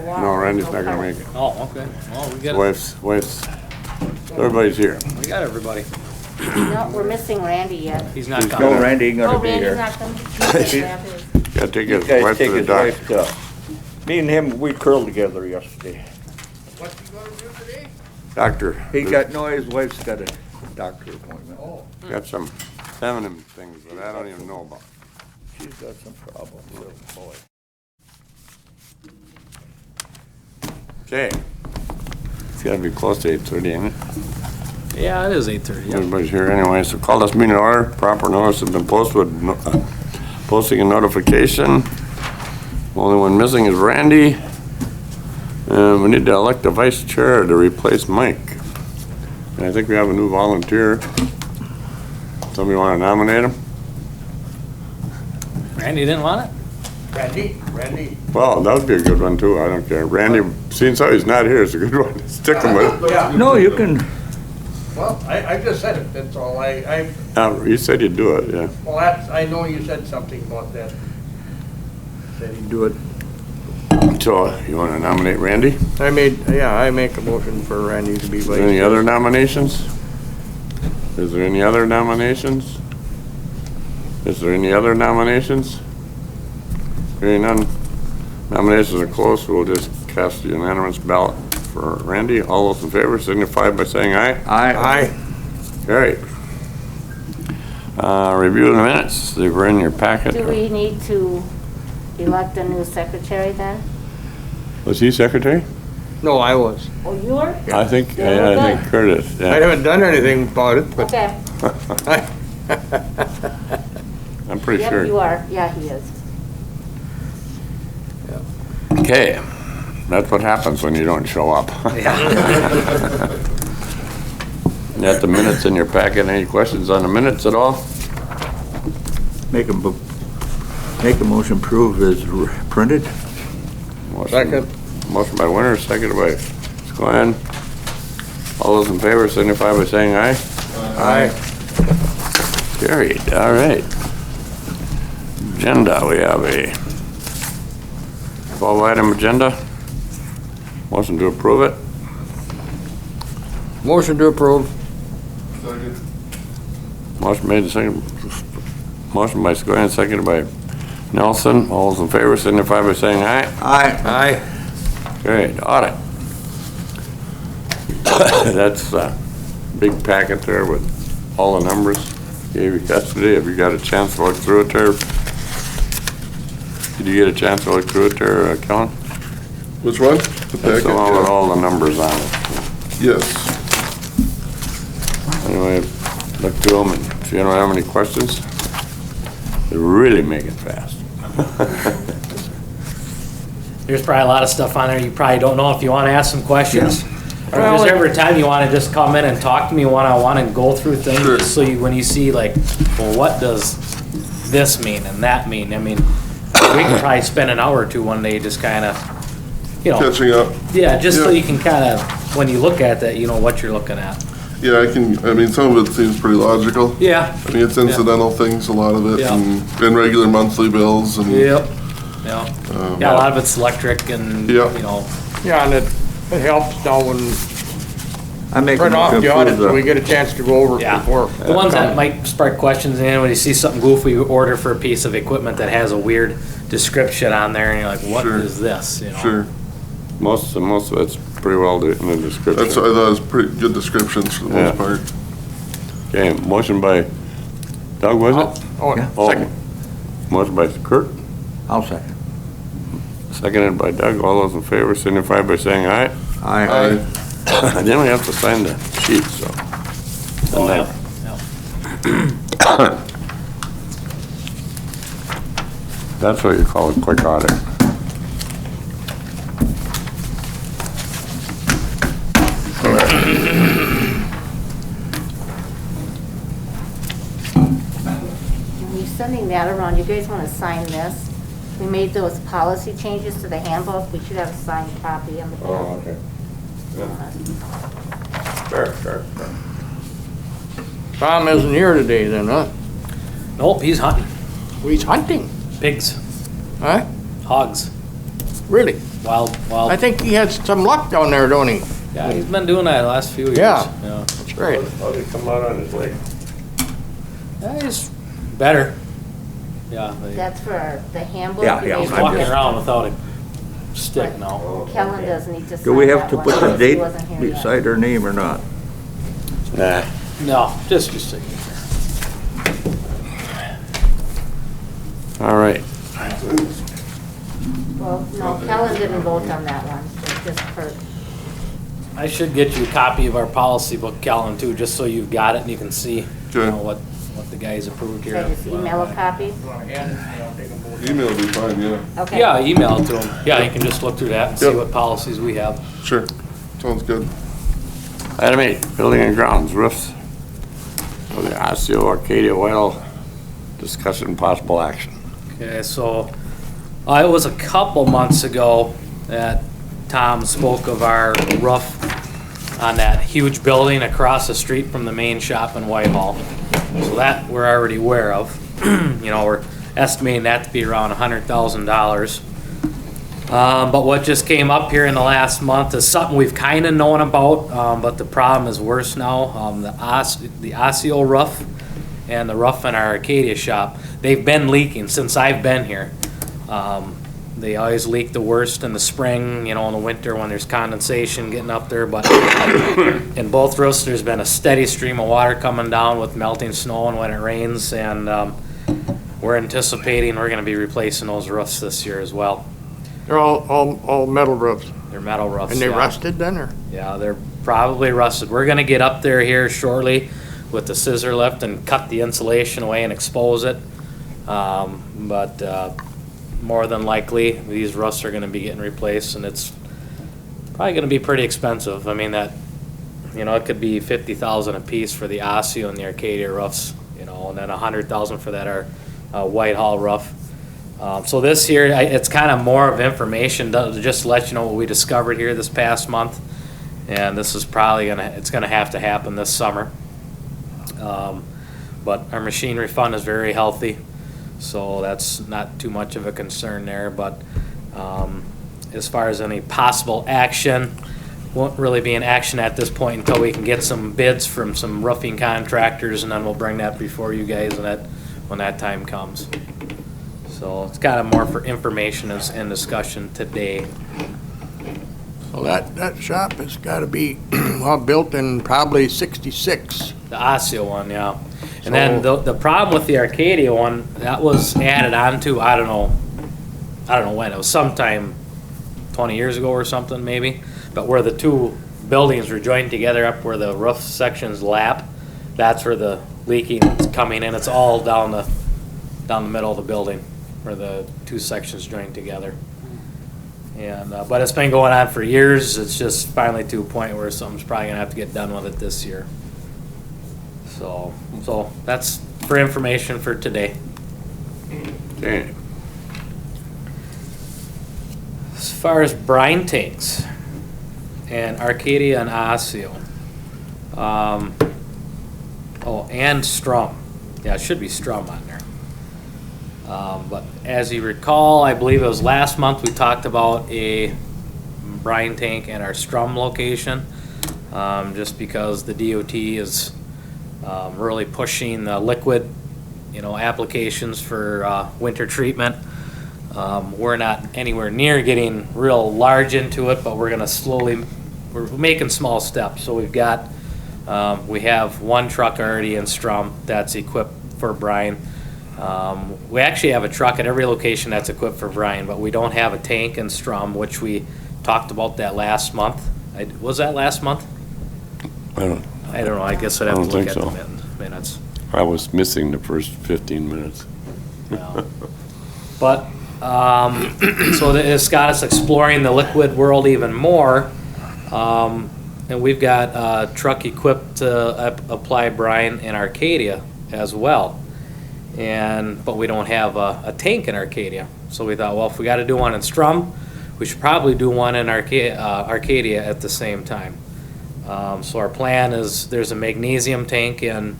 No, Randy's not gonna make it. Oh, okay. Well, we got Wife's, everybody's here. everybody. No, we're missing Randy yet. He's not He's coming. got- No, Randy ain't Oh, gonna be Randy's here. not coming. He's gonna have his- Gotta take You his guys wife take to the his doctor. wife to, me and him, we curled together yesterday. What's he gonna do today? Doctor. His wife's got a doctor appointment. Oh, Got some feminine things that I don't even know about. She's got some problems, little boy. Okay. It's gotta be close to 8:30, ain't it? Yeah, it is 8:30. Yeah. Everybody's here anyway, so call this meeting to order. Proper notice has been posted with posting and notification. Only one missing is Randy. And we need to elect a vice chair to replace Mike. And I think we have a new volunteer. Somebody want to nominate him? Randy didn't want it? Randy. Well, that would be a good one too, I don't care. Randy, seeing so he's not here, it's a good one. Stick him with it. Yeah, No, you can, well, I just said it, that's all, You said you'd do it, yeah. well, that's, I know you said something about that. said he'd do it. So, you want to nominate Randy? I make a motion for Randy to be vice. Any other nominations? Is there any other nominations? Is there any other nominations? Hearing none. Nominations are closed, we'll just cast a unanimous ballot for Randy. All those in favor signify by saying aye. Aye. Carried. Review the minutes, they were in your packet. Do we need to elect a new secretary then? Was he secretary? No, I was. Oh, you are? I think, Yeah, we're I think good. Curtis, I yeah. haven't done anything about it, but Okay. I'm pretty Yep, sure. you are. Yeah, he is. Okay, that's what happens when you don't show up. You got the minutes in your packet, any questions on the minutes at all? Make a motion prove as printed. Motion- Second. Motion by Winter, seconded by Squan. All those in favor signify by saying aye. Aye. Carried, all right. Agenda, we have a 12-item agenda. Motion to approve it. Motion to approve. Motion made, second. Motion by Squan, seconded by Nelson. All those in favor signify by saying aye. Aye. Great, audit. That's a big packet there with all the numbers. Gave you yesterday. Have you got a chance to look through it there? Did you get a chance to look through it there, Kellen? Which one? The That's packet? the one with Yeah. all the numbers on it. Yes. Anyway, look through them, and if you don't have any questions, they really make it fast. There's probably a lot of stuff on there you probably don't know if you want to ask some questions. Or if Well, there's ever a time you want to just come in and talk to me one-on-one and go through things, Sure. just so you, when you see like, well, what does this mean and that mean? I mean, we can probably spend an hour or two one day just kind of, you know, Catching up. yeah, just so Yeah. you can kind of, when you look at that, you know what you're looking at. Yeah, I mean, some of it seems pretty logical. Yeah. I mean, it's incidental things, a lot of it, Yeah. and regular monthly bills and. Yep. Yeah. Yeah, a lot of it's electric and, you Yeah. know, Yeah, and it helps now when I make a print off motion the audit, so we prove get a chance to go over it yeah. before. The ones that might spark questions, and when you see something goofy, you order for a piece of equipment that has a weird description on there, and you're like, what Sure. is this, you know? Sure. Most of it's pretty well in the description. That's, I thought it was pretty good descriptions for the Yeah. most part. Okay, motion by Doug, was it? Oh, Yeah. Oh, second. motion by Kurt, I'll second. seconded by Doug. All those in favor signify by saying aye. Aye. Then we have to sign the sheet, so. Oh, And yeah, yeah. That's what you call a quick audit. When you're sending that around, you guys want to sign this? We made those policy changes to the handbook. We should have a signed copy on the back. Oh, okay. Sure. Tom isn't here today then, huh? Nope, he's hunting. Well, he's hunting, Pigs, huh? hogs. Really? While, I think he had some luck down there, don't he? yeah, he's been doing that the last few years. Yeah. Yeah. Right. How did it come out on his leg? Yeah, he's better. Yeah. That's for the handbook. Yeah, yeah, He's I'm walking just- around without a stick now. Kellen does need to sign Do we have that to one, put the because he date wasn't here yet. beside her name or not? Nah. No, just your signature. All right. Well, no, Kellen didn't vote on that one, so just Kurt. I should get you a copy of our policy book, Callan, too, just so you've got it and you can see, you Okay. know, what the guys approved Should here. I just email a copy? Email would be fine, yeah. Okay. Yeah, email it to them. Yeah, you can just look through that and see Yep. what policies we have. Sure. Sounds good. Item 8, building and grounds, roofs. For the Osseo Arcadia Well, discussion possible action. Okay, so it was a couple months ago that Tom spoke of our roof on that huge building across the street from the main shop in Whitehall. So that we're already aware of. You know, we're estimating that to be around $100,000. But what just came up here in the last month is something we've kind of known about, but the problem is worse now. The Osseo roof and the roof in our Arcadia shop, they've been leaking since I've been here. They always leak the worst in the spring, you know, in the winter when there's condensation getting up there, but in both roofs, there's been a steady stream of water coming down with melting snow and when it rains, and we're anticipating we're gonna be replacing those roofs this year as well. They're all metal roofs. They're metal roofs. And they yeah. rusted then, or? Yeah, they're probably rusted. We're gonna get up there here shortly with the scissor lift and cut the insulation away and expose it. But more than likely, these roofs are gonna be getting replaced, and it's probably gonna be pretty expensive. I mean, that, you know, it could be 50,000 a piece for the Osseo and the Arcadia roofs, you know, and then 100,000 for that Whitehall roof. So this year, it's kind of more of information to just let you know what we discovered here this past month. And this is probably it's gonna have to happen this summer. But our machinery fund is very healthy, so that's not too much of a concern there. But as far as any possible action, won't really be an action at this point until we can get some bids from some roofing contractors, and then we'll bring that before you guys when that time comes. So it's kind of more for information and discussion today. So that shop has gotta be, well, built in probably 66. The Osseo one, yeah. And then the problem with the Arcadia one, that was added on to, I don't know when, it was sometime 20 years ago or something maybe, but where the two buildings were joined together up where the roof sections lap, that's where the leaking is coming in. It's all down the middle of the building where the two sections join together. And, but it's been going on for years. It's just finally to a point where something's probably gonna have to get done with it this year. So that's for information for today. Okay. As far as brine tanks and Arcadia and Osseo, and Strum. Yeah, it should be Strum on there. But as you recall, I believe it was last month, we talked about a brine tank at our Strum location, just because the DOT is really pushing the liquid, applications for winter treatment. We're not anywhere near getting real large into it, but we're gonna we're making small steps. So we have one truck already in Strum that's equipped for brine. We actually have a truck at every location that's equipped for brine, but we don't have a tank in Strum, which we talked about that last month. Was that last month? I don't know, I guess I'd have I to don't look at think the minutes. I was missing the first 15 minutes. But, so it's got us exploring the liquid world even more. And we've got a truck equipped to apply brine in Arcadia as well. But we don't have a tank in Arcadia. So we thought, well, if we got to do one in Strum, we should probably do one in Arcadia at the same time. So our plan is there's a magnesium tank in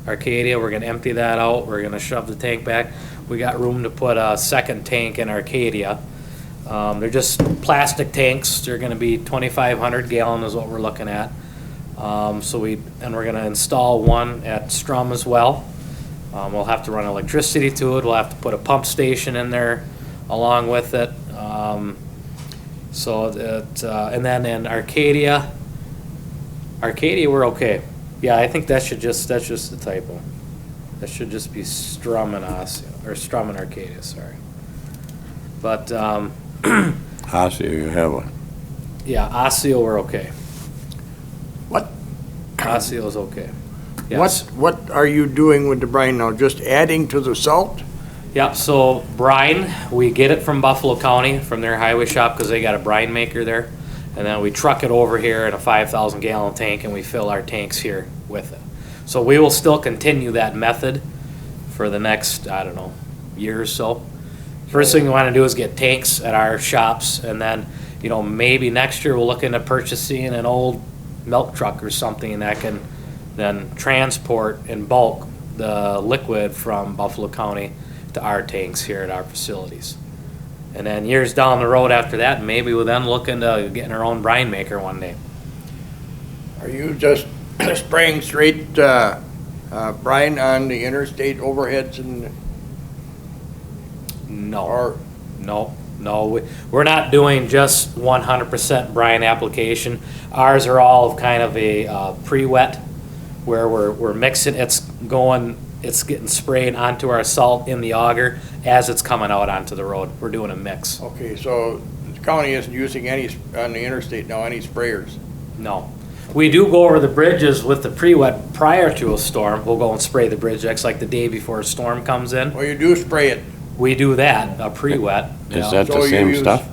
Arcadia. We're going to empty that out. We're going to shove the tank back. We got room to put a second tank in Arcadia. They're just plastic tanks. They're gonna be 2,500 gallon is what we're looking at. And we're gonna install one at Strum as well. We'll have to run electricity to it. We'll have to put a pump station in there along with it. And then in Arcadia, we're okay. Yeah, I think that's just a typo. That should just be Strum and Osseo, or Strum and Arcadia, sorry. But, Osseo, you have one. yeah, Osseo, we're okay. What, Osceo's okay. Yes. what are you doing with the brine now? Just adding to the salt? Yep, so brine, we get it from Buffalo County, from their highway shop, because they got a brine maker there. And then we truck it over here in a 5,000 gallon tank, and we fill our tanks here with it. So we will still continue that method for the next, I don't know, year or so. First thing we want to do is get tanks at our shops, and then, maybe next year we'll look into purchasing an old milk truck or something that can then transport in bulk the liquid from Buffalo County to our tanks here at our facilities. And then years down the road after that, maybe we'll then look into getting our own brine maker one day. Are you just spraying straight brine on the interstate overheads and, No, or, no, we're not doing just 100% brine application. Ours are all kind of a pre-wet, where we're mixing, it's getting sprayed onto our salt in the auger as it's coming out onto the road. We're doing a mix. okay, so the county isn't using any, on the interstate now, any sprayers? No. We do go over the bridges with the pre-wet prior to a storm. We'll go and spray the bridge decks like the day before a storm comes in. Well, you do spray it. We do that, a pre-wet. Is yeah. that So the you same use- stuff?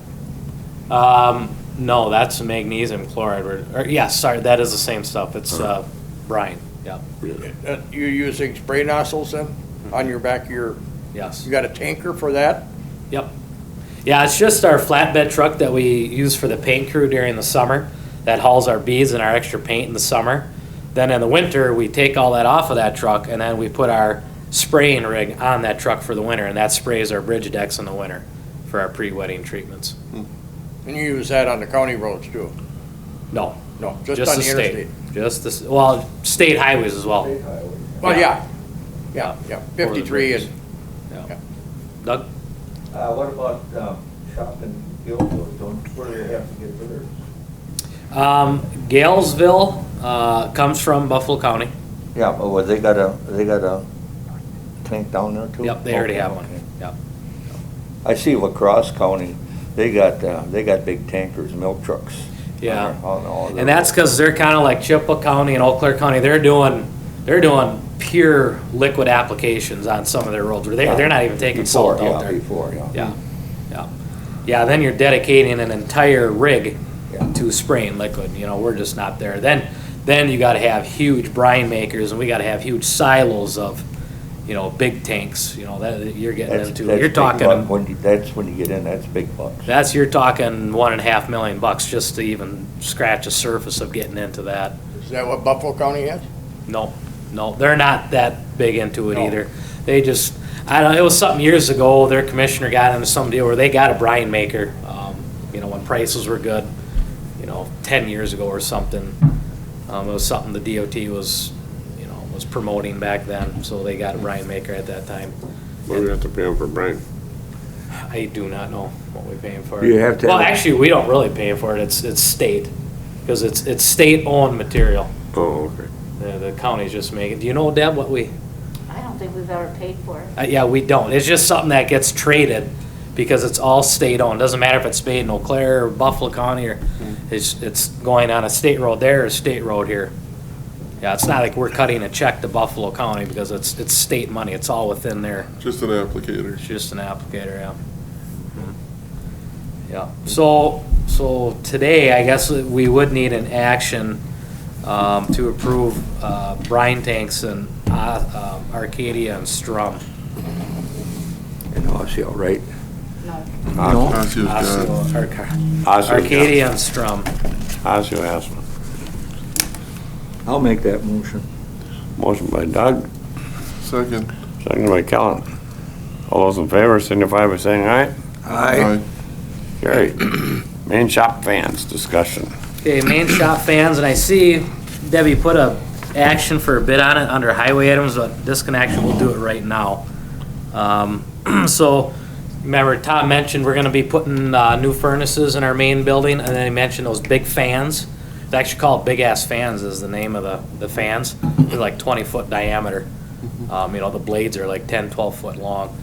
No, that's magnesium chloride. Yes, sorry, that is the same stuff. It's brine, yeah, You're using spray nozzles then, on your back of your, yes. you got a tanker for that? Yep. Yeah, it's just our flatbed truck that we use for the paint crew during the summer that hauls our beads and our extra paint in the summer. Then in the winter, we take all that off of that truck, and then we put our spraying rig on that truck for the winter, and that sprays our bridge decks in the winter for our pre-wetting treatments. And you use that on the county roads too? No, No, just on the state. interstate? Just state highways as well. Well, Yeah. yeah, Over the 53 bridges. and, Yeah. Doug? What about shop in Gilmore? Where do they have to get theirs? Galesville comes from Buffalo County. Yeah, but what, they got a tank down there too? Yep, they already Okay, have one. okay. Yep. I see LaCrosse County, they got big tankers, milk trucks. Yeah. on all their And that's because they're kind of like Chippewa County and Eau Claire County. They're doing pure liquid applications on some of their roads. They're not even taking salt out there. Before, yeah. Yeah, yeah, yeah. Then you're dedicating an entire rig Yeah. to spraying liquid. We're just not there. Then you got to have huge brine makers, and we got to have huge silos of, big tanks. That you're getting into. That's You're big talking. buck. That's when you get in, that's big bucks. You're talking $1.5 million just to even scratch the surface of getting into that. is that what Buffalo County has? No, they're not that big into it No. either. They just, I don't know, it was something years ago, their commissioner got into some deal where they got a brine maker, when prices were good, 10 years ago or something. It was something the DOT was promoting back then, so they got a brine maker at that time. What do we have to pay them for brine? I do not know what we're paying for it. You have to Well, have a- actually, we don't really pay for it, it's state, because it's state-owned material. Oh, okay. The county's just making, do you know, Deb, what we? I don't think we've ever paid for it. Yeah, we don't. It's just something that gets traded because it's all state-owned. Doesn't matter if it's made in Eau Claire or Buffalo County or it's going on a state road there or a state road here. Yeah, it's not like we're cutting a check to Buffalo County because it's state money. It's all within there. Just an applicator. It's just an applicator, yeah. Yeah. So today, I guess we would need an action to approve brine tanks in Arcadia and Strum. And Osseo, right? No. Osceo's got it. Osseo, Arcadia and Strum. Osseo has one. I'll make that motion. Motion by Doug, Second. second by Kellen. All those in favor signify by saying aye. Aye. Carried. Main shop fans, discussion. Okay, main shop fans, and I see Debbie put a action for a bid on it under highway items, but disconnection, we'll do it right now. So, remember Tom mentioned we're gonna be putting, new furnaces in our main building, and then he mentioned those big fans. It's actually called Big Ass Fans is the name of the fans. They're like 20-foot diameter. The blades are like 10, 12 foot long.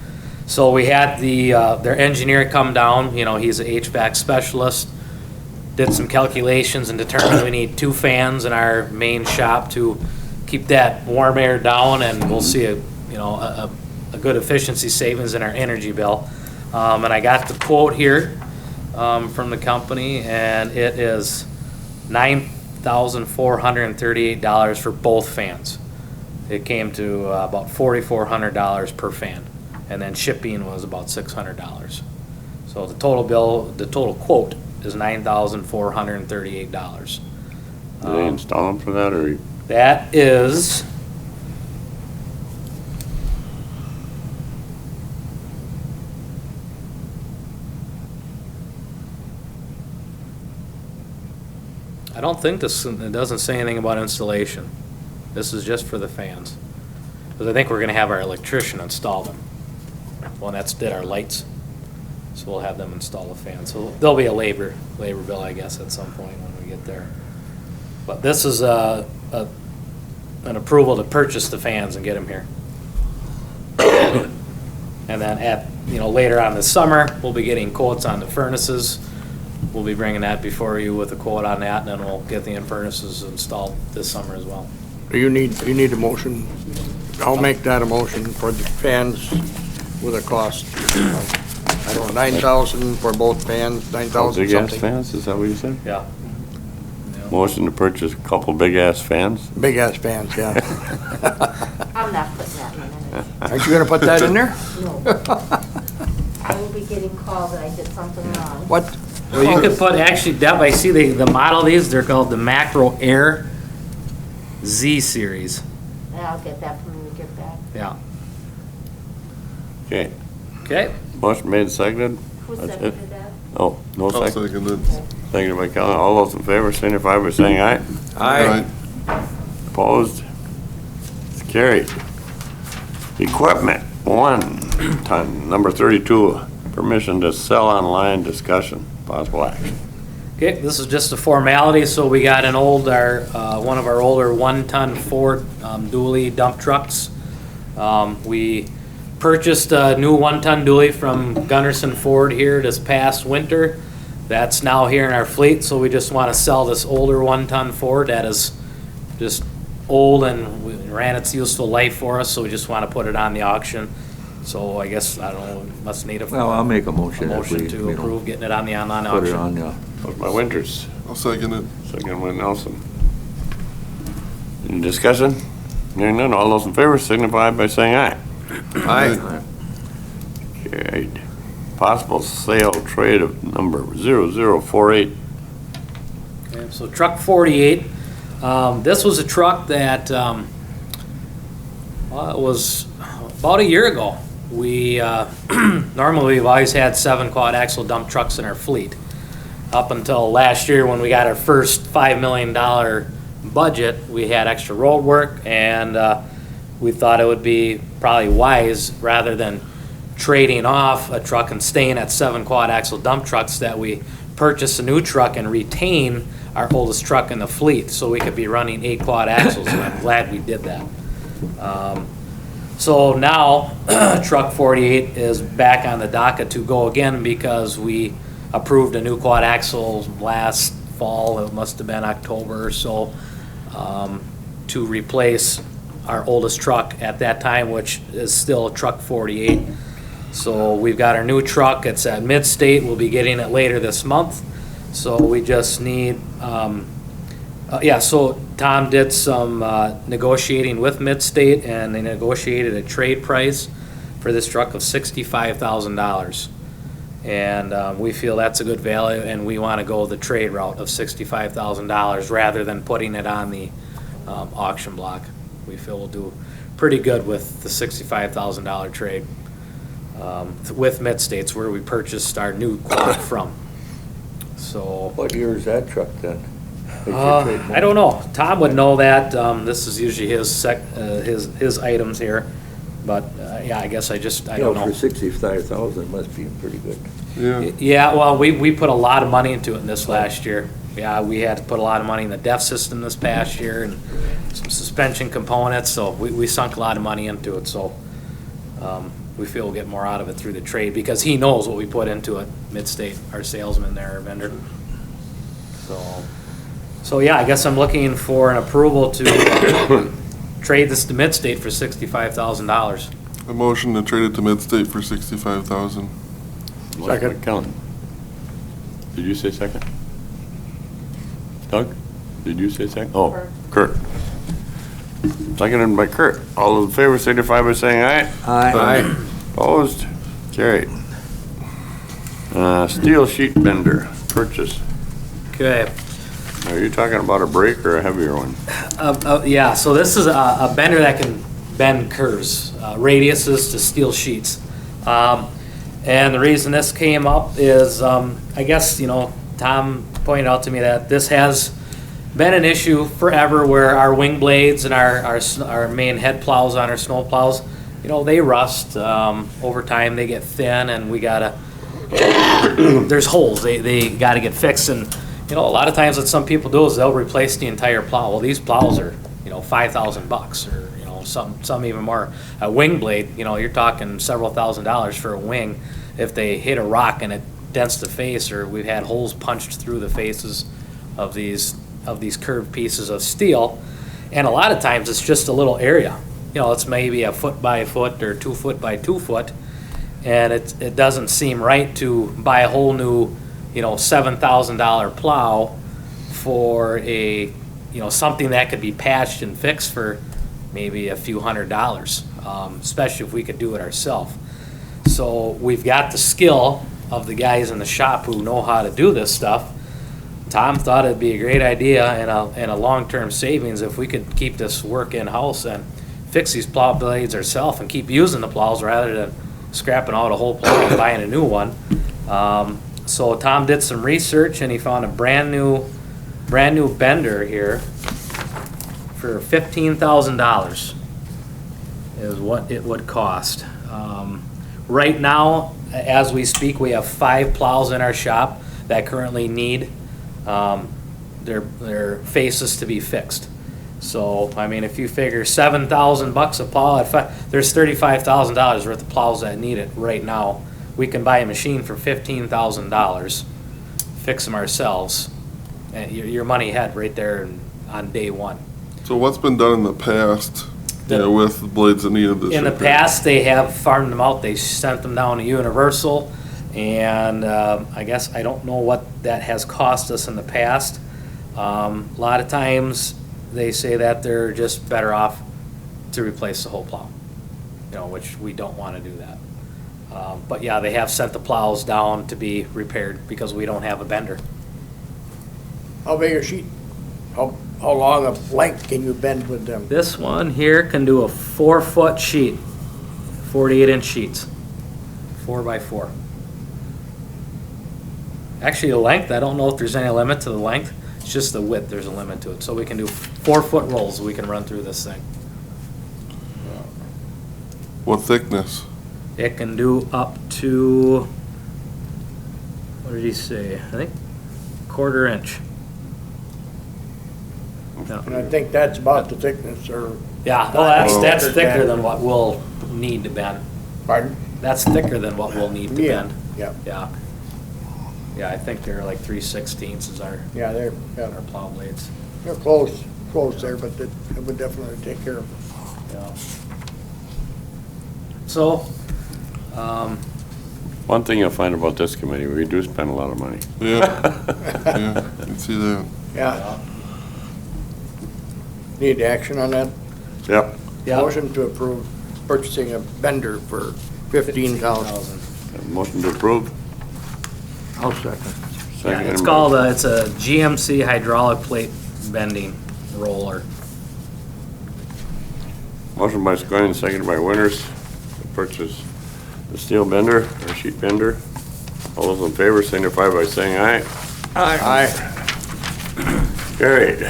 So we had their engineer come down, he's an HVAC specialist, did some calculations and determined we need 2 fans in our main shop to keep that warm air down, and we'll see a good efficiency savings in our energy bill. And I got the quote here from the company, and it is $9,438 for both fans. It came to about $4,400 per fan, and then shipping was about $600. So the total quote is $9,438. Do they install them for that, or? That is I don't think it doesn't say anything about installation. This is just for the fans. Because I think we're gonna have our electrician install them. Well, that's did our lights. So we'll have them install the fans. So there'll be a labor bill, I guess, at some point when we get there. But this is an approval to purchase the fans and get them here. And then later on this summer, we'll be getting quotes on the furnaces. We'll be bringing that before you with a quote on that, and then we'll get the furnaces installed this summer as well. You need a motion. I'll make that a motion for the fans with a cost, I don't know, $9,000 for both fans, $9,000 Big ass something. fans, is that what you said? Yeah. Motion to purchase a couple big ass fans? Big ass fans, yeah. I'm not putting that in a minute. Aren't you gonna put that in there? No. I will be getting called that I did something wrong. What? Well, you could put, actually, Deb, I see the model of these, they're called the Macro Air Z Series. And I'll get that from when we get back. Yeah. Okay, Okay. motion made, seconded. Who That's it. seconded that? Oh, no I'll second. second it. Seconded by Callen. All those in favor signify by saying aye. Aye. Opposed? It's carried. Equipment, 1 ton, number 32, permission to sell online, discussion, possible action. Okay, this is just a formality, so we got one of our older 1-ton Ford dually dump trucks. We purchased a new 1-ton dually from Gunderson Ford here this past winter. That's now here in our fleet, so we just want to sell this older 1-ton Ford that is just old and ran its useful life for us, so we just want to put it on the auction. So I guess, I don't know, must need a Well, I'll make a motion if we, to approve getting it on the online put it auction. on, yeah. Motion by Winters, I'll second it. second by Nelson. Any discussion? Hearing none, all those in favor signify by saying aye. Aye. Carried. Possible sale trade of number 0048. Okay, so truck 48, this was a truck that, it was about a year ago. We, normally we've always had 7 quad axle dump trucks in our fleet. Up until last year when we got our first $5 million budget, we had extra road work, and we thought it would be probably wise, rather than trading off a truck and staying at 7 quad axle dump trucks, that we purchase a new truck and retain our oldest truck in the fleet, so we could be running 8 quad axles, and I'm glad we did that. So now, truck 48 is back on the docket to go again, because we approved a new quad axle last fall, it must have been October or so, to replace our oldest truck at that time, which is still truck 48. So we've got our new truck, it's at Mid-State, we'll be getting it later this month. So we just need, so Tom did some negotiating with Mid-State, and they negotiated a trade price for this truck of $65,000. And we feel that's a good value, and we want to go the trade route of $65,000 rather than putting it on the auction block. We feel we'll do pretty good with the $65,000 trade with Mid-States, where we purchased our new quad from. So, What year is that truck then? That you're trading I don't know. Tom would know that. This is usually his items here. But, yeah, I guess I in? don't know. For 65,000, must be pretty good. Yeah. Yeah, well, we put a lot of money into it in this last year. Yeah, we had to put a lot of money in the DEF system this past year and some suspension components, so we sunk a lot of money into it, so we feel we'll get more out of it through the trade, because he knows what we put into it, Midstate, our salesman there, our vendor. So yeah, I guess I'm looking for an approval to trade this to Midstate for $65,000. A motion to trade it to Midstate for 65,000. Second. Kellen. Did you say second? Doug? Did you say second? Oh, Kurt. Seconded by Kurt. All those in favor signify by saying aye. Aye. Opposed? Carried. Steel sheet bender, purchase. Okay. Are you talking about a brake or a heavier one? Yeah, so this is a bender that can bend curves, radiuses to steel sheets. And the reason this came up is, I guess, Tom pointed out to me that this has been an issue forever, where our wing blades and our main head plows on our snow plows, they rust. Over time, they get thin, and we gotta, there's holes, they gotta get fixed. And, a lot of times what some people do is they'll replace the entire plow. Well, these plows are, $5,000 or, some even more. A wing blade, you're talking several $1,000s for a wing. If they hit a rock and it dents the face, or we've had holes punched through the faces of these curved pieces of steel. And a lot of times it's just a little area. It's maybe a foot by a foot or 2 foot by 2 foot. And it doesn't seem right to buy a whole new, $7,000 plow for a, something that could be patched and fixed for maybe a few $100s, especially if we could do it ourselves. So we've got the skill of the guys in the shop who know how to do this stuff. Tom thought it'd be a great idea and a long-term savings if we could keep this work in-house and fix these plow blades ourselves and keep using the plows rather than scrapping out a whole plow and buying a new one. So Tom did some research and he found a brand new bender here for $15,000 is what it would cost. Right now, as we speak, we have 5 plows in our shop that currently need their faces to be fixed. So, I mean, if you figure $7,000 a plow, there's $35,000 worth of plows that need it right now. We can buy a machine for $15,000, fix them ourselves, and your money ahead right there on day one. So what's been done in the past, with the blades that needed this? In the repair? past, they have farmed them out. They sent them down to Universal, and I guess I don't know what that has cost us in the past. A lot of times, they say that they're just better off to replace the whole plow, which we don't want to do that. But yeah, they have sent the plows down to be repaired because we don't have a bender. How big a sheet? How long of length can you bend with them? This one here can do a 4-foot sheet, 48-inch sheets, 4x4. Actually, the length, I don't know if there's any limit to the length. It's just the width, there's a limit to it. So we can do 4-foot rolls we can run through this thing. What thickness? It can do up to, what did he say? I think 1/4 inch. Yeah. And I think that's about the thickness, or, Yeah, well, that's Oh. thicker than what we'll need to bend. pardon? That's thicker than what we'll need to Yeah, bend. yeah, Yeah. Yeah, I think they're like 3/16 is our yeah, they're plow blades. close there, but it would definitely take care of it. Yeah. So, One thing you'll find about this committee, we do spend a lot of money. Yeah, yeah, you can see that. Yeah. Need action on that? Yep. yeah. Motion to approve purchasing a bender for $15,000. Motion to approve. I'll second. Yeah, Second. it's called, it's a GMC hydraulic plate bending roller. Motion by Scoyne, seconded by Winters, to purchase the steel bender, or sheet bender. All those in favor signify by saying aye. Aye. Carried.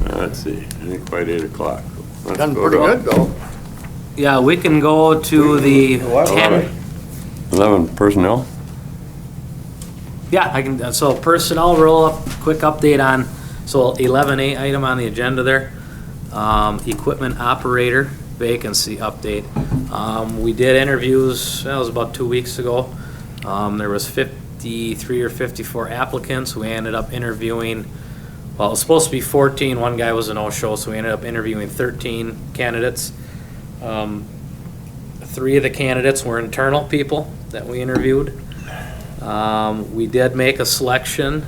Let's see, it ain't quite 8 o'clock. Let's Done go pretty to good, though. Yeah, we can go to the 10. 11 personnel. Yeah, I can, so personnel roll up, quick update on, so 11A item on the agenda there. Equipment operator vacancy update. We did interviews, that was about 2 weeks ago. There was 53 or 54 applicants. We ended up interviewing, well, it was supposed to be 14. One guy was a no-show, so we ended up interviewing 13 candidates. 3 of the candidates were internal people that we interviewed. We did make a selection.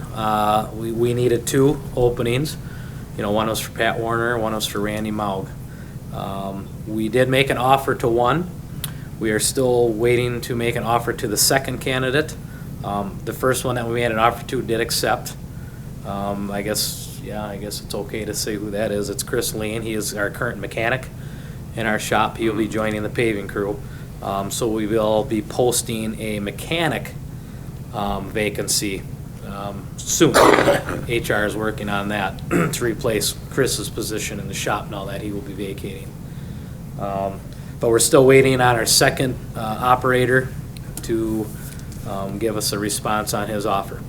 We needed 2 openings. You know, one was for Pat Warner, one was for Randy Maug. We did make an offer to one. We are still waiting to make an offer to the second candidate. The first one that we made an offer to did accept. I guess it's okay to say who that is. It's Chris Lane. He is our current mechanic in our shop. He will be joining the paving crew. So we will be posting a mechanic vacancy soon. HR is working on that to replace Chris's position in the shop now that he will be vacating. But we're still waiting on our second operator to give us a response on his offer.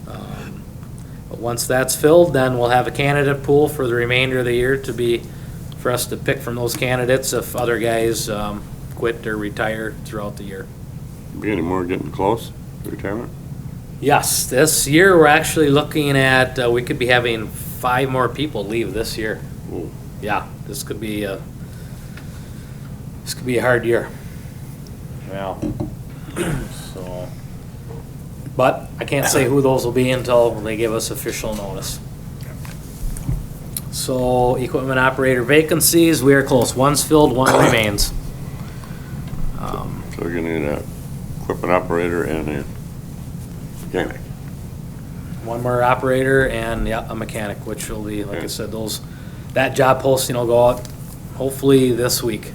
But once that's filled, then we'll have a candidate pool for the remainder of the year for us to pick from those candidates if other guys quit or retire throughout the year. Be any more getting close to retirement? Yes, this year we're actually looking at, we could be having 5 more people leave this year. Ooh. Yeah, this could be a hard year. Yeah. So, but I can't say who those will be until they give us official notice. So, equipment operator vacancies, we are close. One's filled, one remains. So we're gonna need a equipment operator and a mechanic. One more operator and, yeah, a mechanic, which will be, like I said, that job posting will go out hopefully this week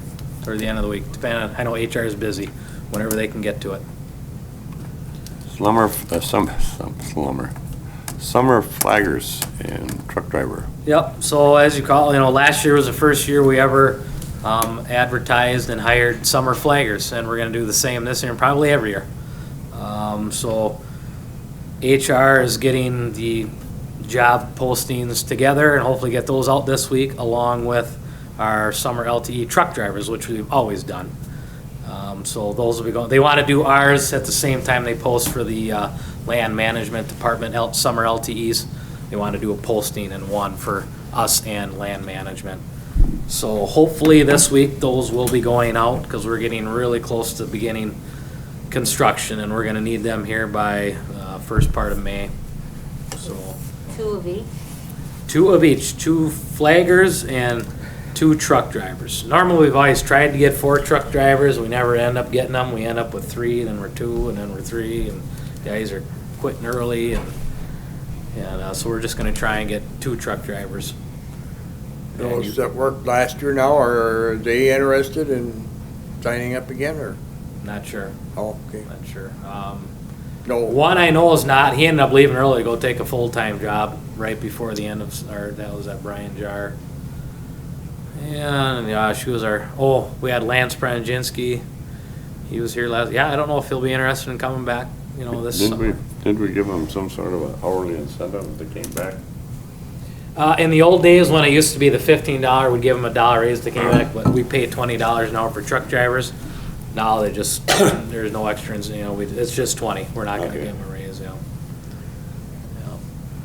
or the end of the week, depending on, I know HR is busy, whenever they can get to it. Summer flaggers and truck driver. Yep, so as you call, last year was the first year we ever advertised and hired summer flaggers, and we're gonna do the same this year and probably every year. So HR is getting the job postings together and hopefully get those out this week, along with our summer LTE truck drivers, which we've always done. So those will be going, they want to do ours at the same time they post for the land management department, summer LTEs. They want to do a posting in one for us and land management. So hopefully this week those will be going out, because we're getting really close to beginning construction, and we're going to need them here by first part of May. So 2 of each. 2 of each, 2 flaggers and 2 truck drivers. Normally, we've always tried to get 4 truck drivers. We never end up getting them. We end up with 3, then we're 2, and then we're 3, and guys are quitting early, and so we're just gonna try and get 2 truck drivers. Those that worked last year now, are they interested in signing up again, or? Not sure, Oh, okay. not sure. No. One I know is not, he ended up leaving early to go take a full-time job right before the end of, or that was at Brian Jar. And, she was we had Lance Pranjinski. He was here last, I don't know if he'll be interested in coming back, this summer. Did we give them some sort of an hourly incentive if they came back? In the old days, when it used to be the $15, we'd give them a $1 raise to came back, but we pay $20 an hour for truck drivers. Now they just, there's no extras, it's just 20. We're not gonna Okay. give them a raise,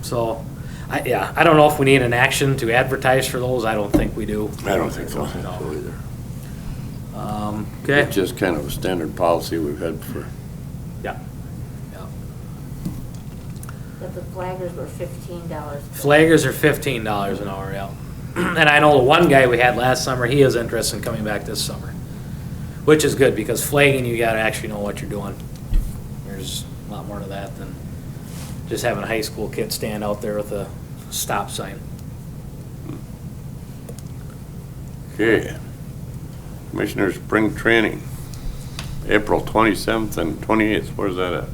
So, I don't know if we need an action to advertise for those. I don't think we do. I don't think so. No. Either. Okay. It's just kind of a standard policy we've had for. Yeah. But the flaggers were $15. Flaggers are $15 an hour, yeah. And I know the one guy we had last summer, he is interested in coming back this summer, which is good, because flagging, you gotta actually know what you're doing. There's a lot more to that than just having a high school kid stand out there with a stop sign. Okay. Commissioner Spring Training, April 27th and 28th. Where's that at?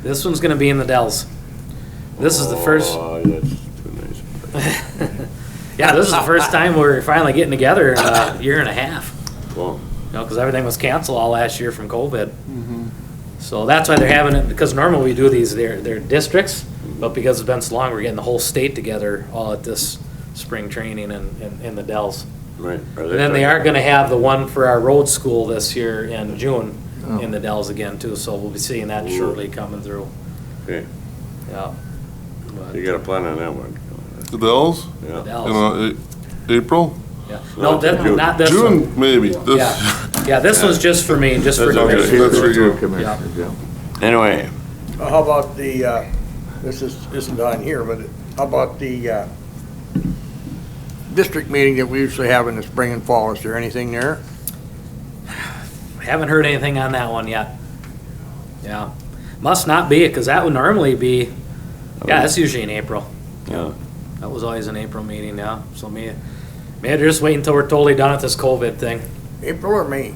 This one's gonna be in the Dells. This is the first, Oh, that's too nice. yeah, this is the first time we're finally getting together in a year and a half. Well, You know, because everything was canceled all last year from COVID. So that's why they're having it, because normally we do these, they're districts, but because it's been so long, we're getting the whole state together all at this spring training in the Dells. right. And then they are gonna have the one for our road school this year in June in the Dells again too, so we'll be seeing that shortly coming through, Okay, yeah. you got a plan on that one? The Dells, The Yeah. Dells, April? yeah. No, June. not this one. June, maybe, this, Yeah, this one's just for me, just for That's okay. information. that's for you. Commissioners, yeah. Anyway, How about the, isn't on here, but how about the, district meeting that we usually have in the spring and fall? Is there anything there? Haven't heard anything on that one yet. Yeah, must not be, because that would normally be, yeah, that's usually in April. yeah, That was always an April meeting, yeah, so maybe just wait until we're totally done with this COVID thing. April or May?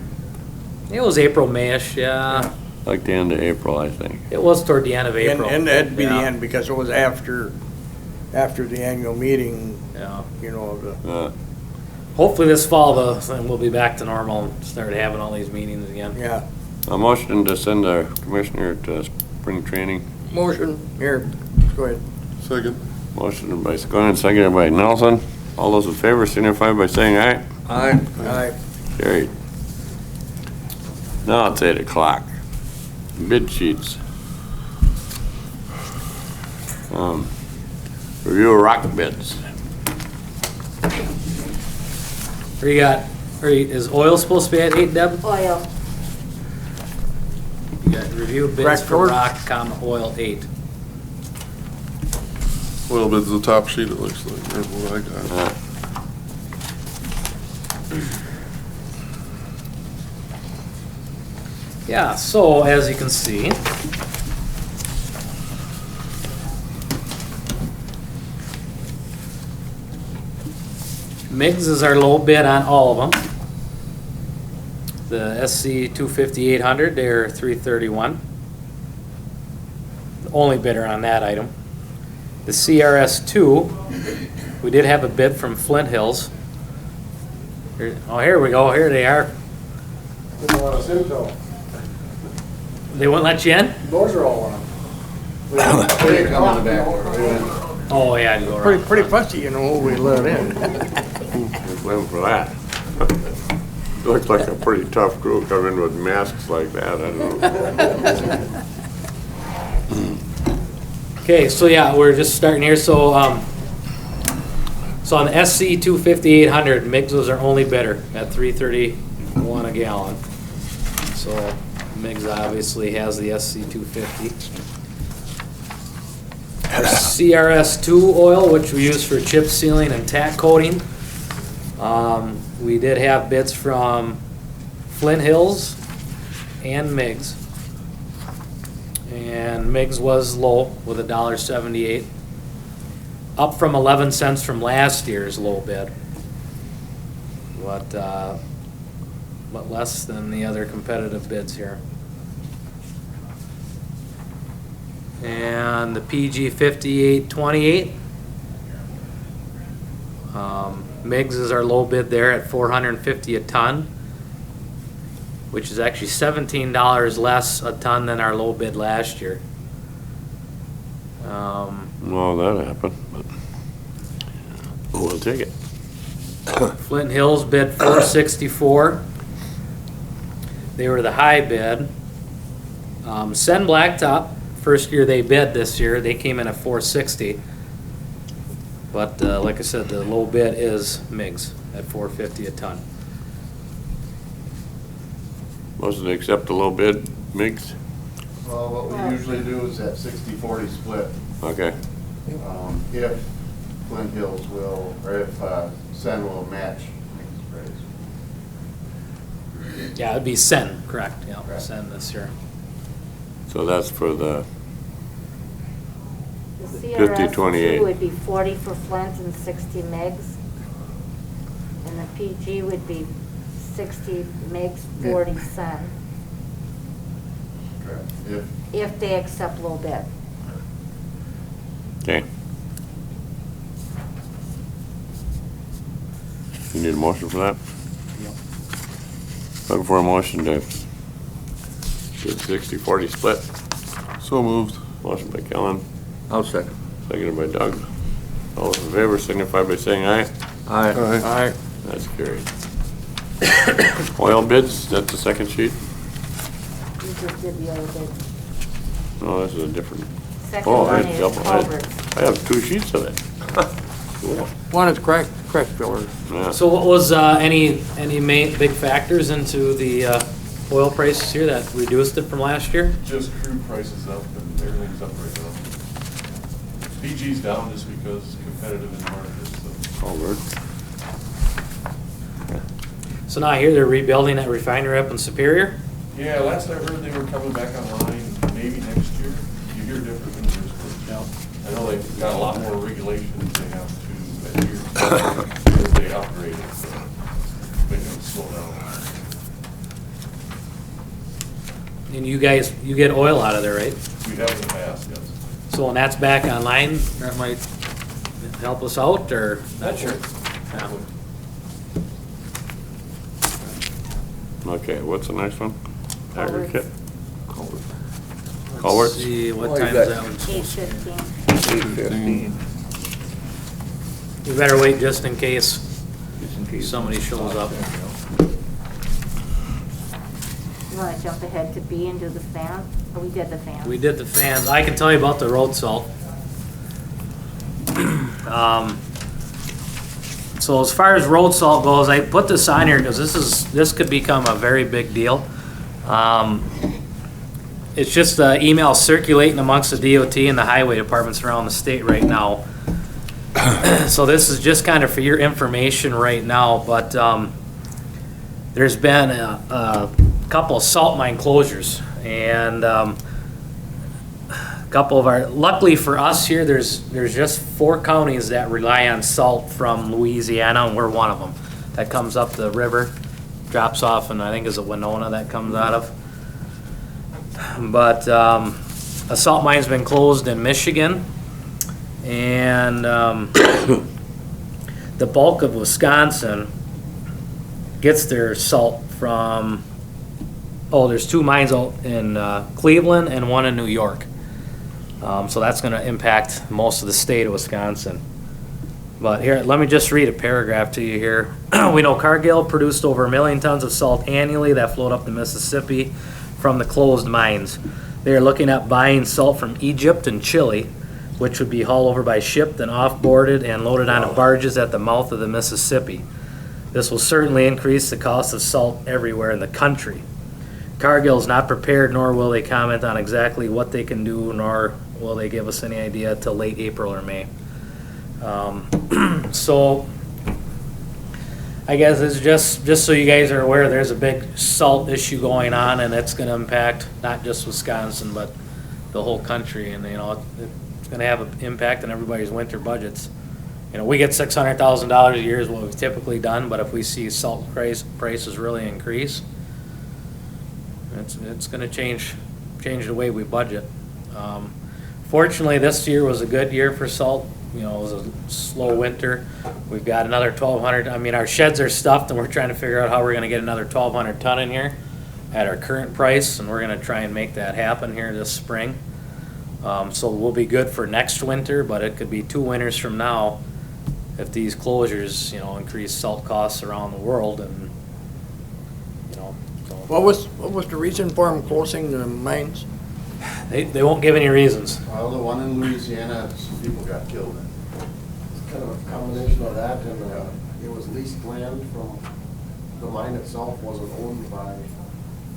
It was April, Mayish, yeah. like the end of April, I think. It was toward the end of April. And that'd be the Yeah. end, because it was after the annual meeting, Yeah. you know, the, Hopefully this fall, though, then we'll be back to normal and start having all these meetings again. yeah. A motion to send the commissioner to spring training. Motion, here, go ahead. second. Motion by Skonen, seconded by Nelson. All those in favor signify by saying aye. Aye. Aye. Carried. Now it's 8 o'clock. Bid sheets. Review of rock bids. Or you got, is oil supposed to be at 8, Deb? Oil, You got review bids Correct, for George? rock, oil 8. Well, but the top sheet, it looks like, or what I got. Yeah, so as you can see, Miggs is our low bid on all of them. The SC 250-800, they're $331. The only bidder on that item. The CRS 2, we did have a bid from Flint Hills. Oh, here we go, here they are. Didn't want us in, though. They wouldn't let you in? Those are all on. Oh, yeah, you go around. Pretty fussy, you know, who we let in. Blame for that. Looks like a pretty tough crew coming with masks like that, I don't know. Okay, so yeah, we're just starting here, so, so on the SC 250-800, Miggs was our only bidder at $3.31 a gallon. So Miggs obviously has the SC 250. Our CRS2 oil, which we use for chip sealing and tack coating. We did have bids from Flint Hills and Miggs. And Miggs was low with $1.78, up from 11 cents from last year's low bid. But less than the other competitive bids here. And the PG 5828. Miggs is our low bid there at $450 a ton, which is actually $17 less a ton than our low bid last year. Well, that happened, but we'll take it. Flint Hills bid $464. They were the high bid. Sen Blacktop, first year they bid this year, they came in at $460. But like I said, the low bid is Miggs at $450 a ton. Motion to accept the low bid, Miggs? Well, what we usually do is that 60-40 split. Okay, If Flint Hills will, or if Sen will match Miggs' price. Yeah, it'd be Sen, correct, yeah, Correct. Sen this year. so that's for the, the 50-28. CRS2 would be 40 for Flint and 60 Miggs. And the PG would be 60 Miggs, 40 Sen. contract, if they accept low bid. Okay. You need a motion for that? Looking for a motion to do 60-40 split. So moved. Motion by Kellen, I'll second. seconded by Doug. All those in favor signify by saying aye. Aye. Aye. That's carried. Oil bids, that's the second sheet? You just did the other bid. No, this is a different. Second Oh, I one had is double, Culverts. I have 2 sheets of it. Cool. One is crack filler. Yeah. So what was, any main, big factors into the, oil prices here that reduced it from last year? Just crude prices up and everything's up right now. PG's down just because it's competitive in the market, so. Culvert. So now I hear they're rebuilding that refinery up in Superior? Yeah, last I heard they were coming back online maybe next year. You hear different things, but I know they've got a lot more regulations they have to adhere to as they upgrade it, so they're gonna slow down. And you guys, you get oil out of there, right? We have in the past, yes. So when that's back online, that might help us out, or not sure? Yeah. Okay, what's the next one? Culverts. Aggregate. Let's Culverts? see, what Well, you time got- is that one? 8:15. 8:15. We better wait just in case Just in case. somebody shows up. You wanna jump ahead to B and do the fan? Or we did the fan? We did the fans. I can tell you about the road salt. So as far as road salt goes, I put this on here because this could become a very big deal. It's just email circulating amongst the DOT and the highway departments around the state right now. So this is just kind of for your information right now, but there's been a couple of salt mine closures, and a couple of our, luckily for us here, there's just 4 counties that rely on salt from Louisiana, and we're one of them. That comes up the river, drops off, and I think is it Winona that comes out of. But a salt mine's been closed in Michigan, and the bulk of Wisconsin gets their salt from, there's 2 mines out in Cleveland and 1 in New York. So that's gonna impact most of the state of Wisconsin. But here, let me just read a paragraph to you here. We know Cargill produced over 1 million tons of salt annually that flowed up the Mississippi from the closed mines. They are looking at buying salt from Egypt and Chile, which would be hauled over by ship, then off-boarded and loaded onto barges at the mouth of the Mississippi. This will certainly increase the cost of salt everywhere in the country. Cargill is not prepared, nor will they comment on exactly what they can do, nor will they give us any idea till late April or May. So I guess it's just so you guys are aware, there's a big salt issue going on, and it's gonna impact not just Wisconsin, but the whole country, and you know, it's gonna have an impact on everybody's winter budgets. You know, we get $600,000 a year is what we've typically done, but if we see salt prices really increase, it's gonna change the way we budget. Fortunately, this year was a good year for salt. You know, it was a slow winter. We've got another 1,200, I mean, our sheds are stuffed, and we're trying to figure out how we're gonna get another 1,200 ton in here at our current price, and we're gonna try and make that happen here this spring. So we'll be good for next winter, but it could be 2 winters from now if these closures, you know, increase salt costs around the world, and, you know, so. What was the reason for them closing the mines? They won't give any reasons. well, the one in Louisiana, some people got killed in. It's kind of a combination of that, and it was leased land from, the mine itself wasn't owned by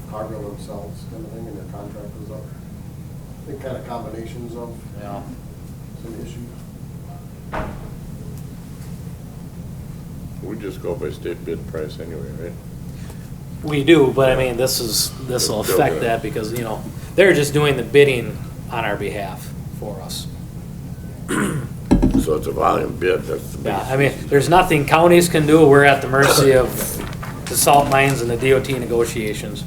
Cargill themselves, kind of thing, and their contract was up. I think kind of combinations of Yeah. some issues. We just go by state bid price anyway, right? We do, but I mean, this will affect that because, you know, they're just doing the bidding on our behalf for us. So it's a volume bid, that's the Yeah, biggest. I mean, there's nothing counties can do. We're at the mercy of the salt mines and the DOT negotiations.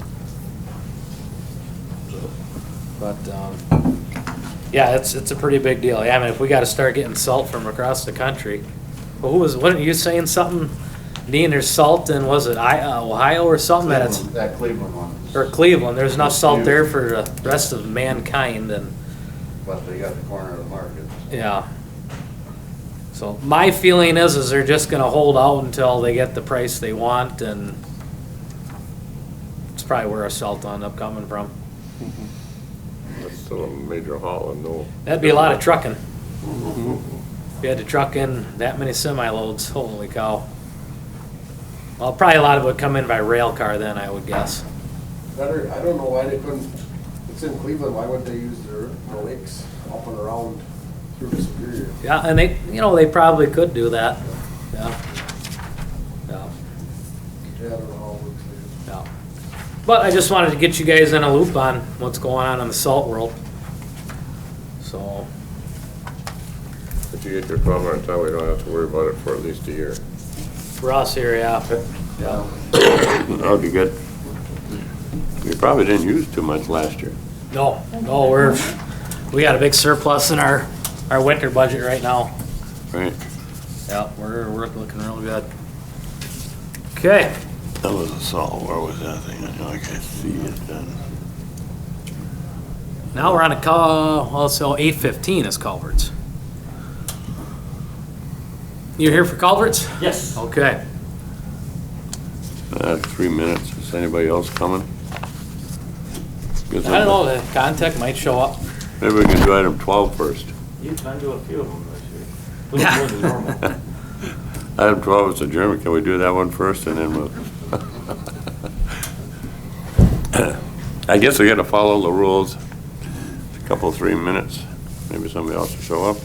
yeah, it's a pretty big deal. Yeah, I mean, if we gotta start getting salt from across the country. Well, wasn't you saying something, Dean, there's salt in, was it Ohio or something that's, That Cleveland one, or Cleveland, there's enough salt there for the rest of mankind and, but they got the corner of the market. yeah. So my feeling is they're just gonna hold out until they get the price they want, and it's probably where our salt will end up coming from. That's still a major haul and no. That'd be a lot of trucking. If you had to truck in that many semi-loads, holy cow. Well, probably a lot of it would come in by rail car then, I would guess. Better, I don't know why they couldn't, it's in Cleveland, why wouldn't they use their lakes up and around through the Superior? Yeah, and they, they probably could do that. Yeah. Yeah. Yeah, I don't know how it works there. Yeah. But I just wanted to get you guys in a loop on what's going on in the salt world. So, But you get your 1,200 ton, we don't have to worry about it for at least a year. for us here, yeah. Yeah. That'll be good. We probably didn't use too much last year. No, we got a big surplus in our winter budget right now. Right. Yeah, we're looking real good. Okay. That was a salt, where was that thing? I know I can't see it then. Now we're on a call, well, so 8:15 is Culverts. You here for Culverts? Yes. Okay. 3 minutes. Is anybody else coming? I don't know, the contact might show up. Maybe we can do item 12 first. You can do a few of them this year. Yeah. More than normal. Item 12 is adjournment. Can we do that one first and then we'll? I guess we gotta follow the rules. A couple, 3 minutes. Maybe somebody else will show up.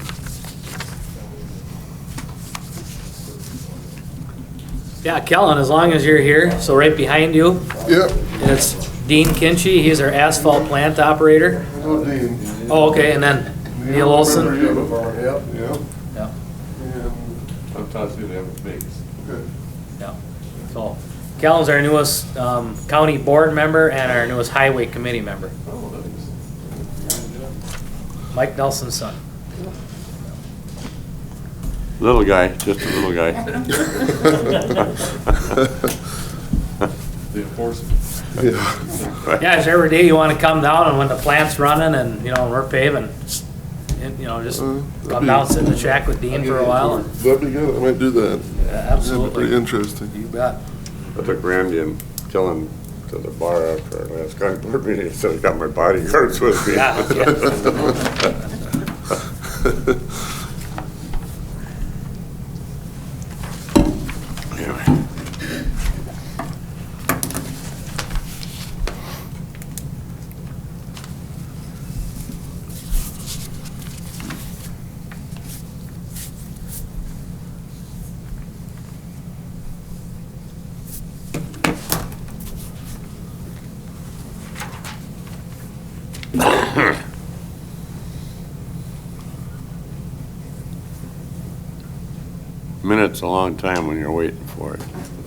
Yeah, Kellen, as long as you're here, so right behind you, Yep. it's Dean Kinchy, he's our asphalt plant operator. Oh, Dean. Oh, okay, and then Neil Olson. Yep. Yep. Yeah, And, Sometimes they have a base. good. yeah. So Kellen's our newest county board member and our newest highway committee member, Oh, nice. Mike Nelson's son. Little guy, just a little guy. The enforcement. Yeah. Yeah, is there every day you want to come down and when the plant's running and, we're paving, just come down, sit in the shack with Dean for a while. And, That'd be good. I might do that. yeah, That'd be absolutely. pretty interesting. You bet. I took Randy and Kellen to the bar after our last county board meeting, so I got my bodyguards with me. Yeah, yeah. Anyway. Minute's a long time when you're waiting for it.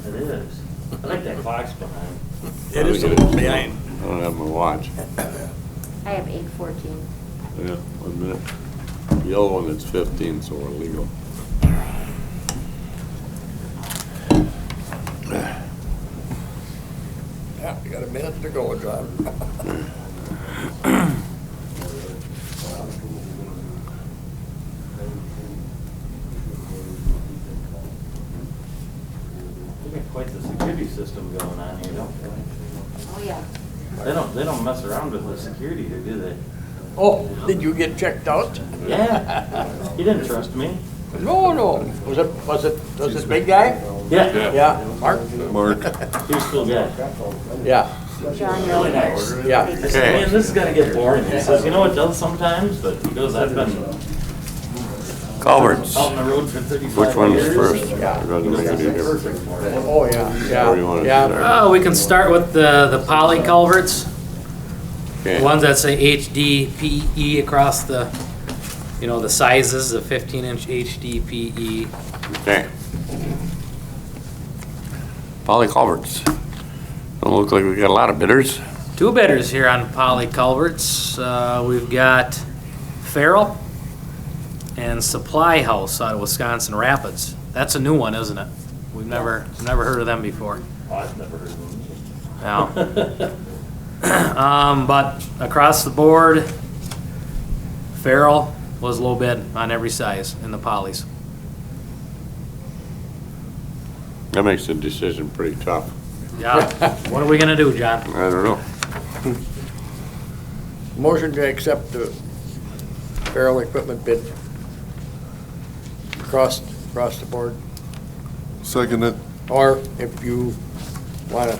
It is. I like that clock's behind. It is a little behind. I don't have my watch. I have 8:14. Yeah, 1 minute. The yellow one is 15, so we're legal. Yeah, you got a minute to go, John. We got quite the security system going on here, don't we? Oh, yeah. They don't mess around with the security here, do they? Oh, did you get checked out? Yeah. He didn't trust me. No. Was it big guy? Yeah. Yeah, Mark? Mark. He was still good. Yeah, John, Really nice. yeah. I said, man, this is gonna get boring. He says, you know it does sometimes, but he goes, I've been Culverts. out on the road for 35 years. Which one's first? Yeah. It doesn't make any difference. Perfect for it. Oh, yeah, Where do you want to yeah. start? We can start with the poly culverts, the Okay. ones that say HDPE across the, the sizes, the 15-inch HDPE. Okay. Poly culverts. Don't look like we got a lot of bidders. Two bidders here on Poly Culverts. We've got Farrell and Supply House out of Wisconsin Rapids. That's a new one, isn't it? We've never heard of them before. Oh, I've never heard of them. Yeah. But across the board, Farrell was low bid on every size in the polys. That makes the decision pretty tough. Yeah. What are we gonna do, John? I don't know. Motion to accept the Farrell equipment bid across the board. Second it. Or if you wanna,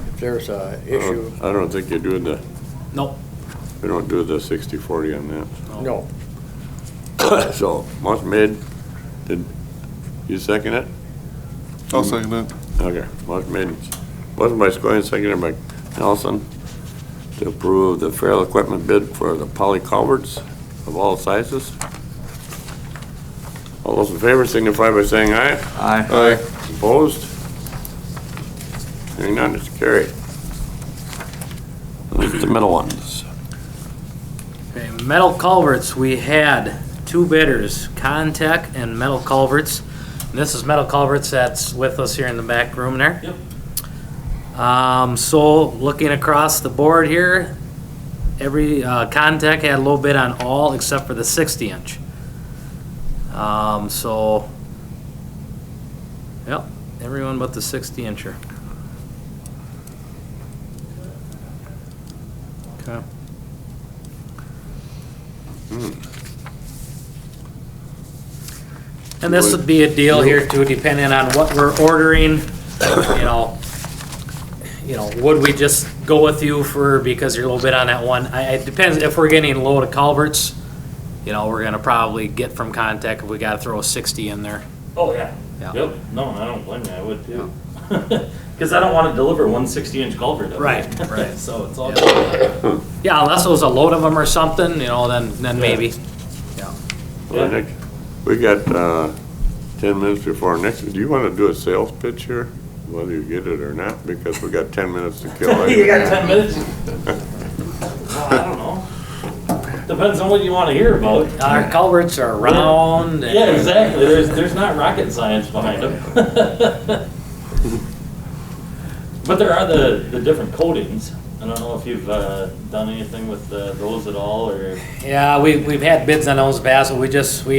if there's a issue, I don't think you do the, Nope. we don't do the 60/40 on that. no. So, motion made. Did you second it? I'll second it. Okay, motion made. Motion by Scoyne, seconded by Nelson to approve the Farrell equipment bid for the poly culverts of all sizes. All those in favor signify by saying aye. Aye. Opposed? Hearing none, it's carried. Those are the middle ones. Okay, metal culverts, we had two bidders, Contech and Metal Culverts. And this is Metal Culverts that's with us here in the back room there. Yep. So looking across the board here, every Contech had a low bid on all except for the 60-inch. So, yep, everyone but the 60-incher. Okay. And this would be a deal here too, depending on what we're ordering, would we just go with you because you're a little bit on that one? It depends, if we're getting a load of culverts, we're gonna probably get from Contech if we gotta throw a 60 in there. Oh, yeah. Yeah. Yep. No, I don't blame you. I would too. Because I don't want to deliver 160-inch culvert. Right. So it's all. Yeah, unless it was a load of them or something, then maybe. Yeah. Well, Nick, we got 10 minutes before our next, do you want to do a sales pitch here? Whether you get it or not, because we got 10 minutes to kill. You got 10 minutes? Well, I don't know. Depends on what you want to hear about. Our culverts are round. and- Yeah, exactly. There's not rocket science behind them. But there are the different coatings. I don't know if you've done anything with those at all, or. Yeah, we've had bids on those bass, but we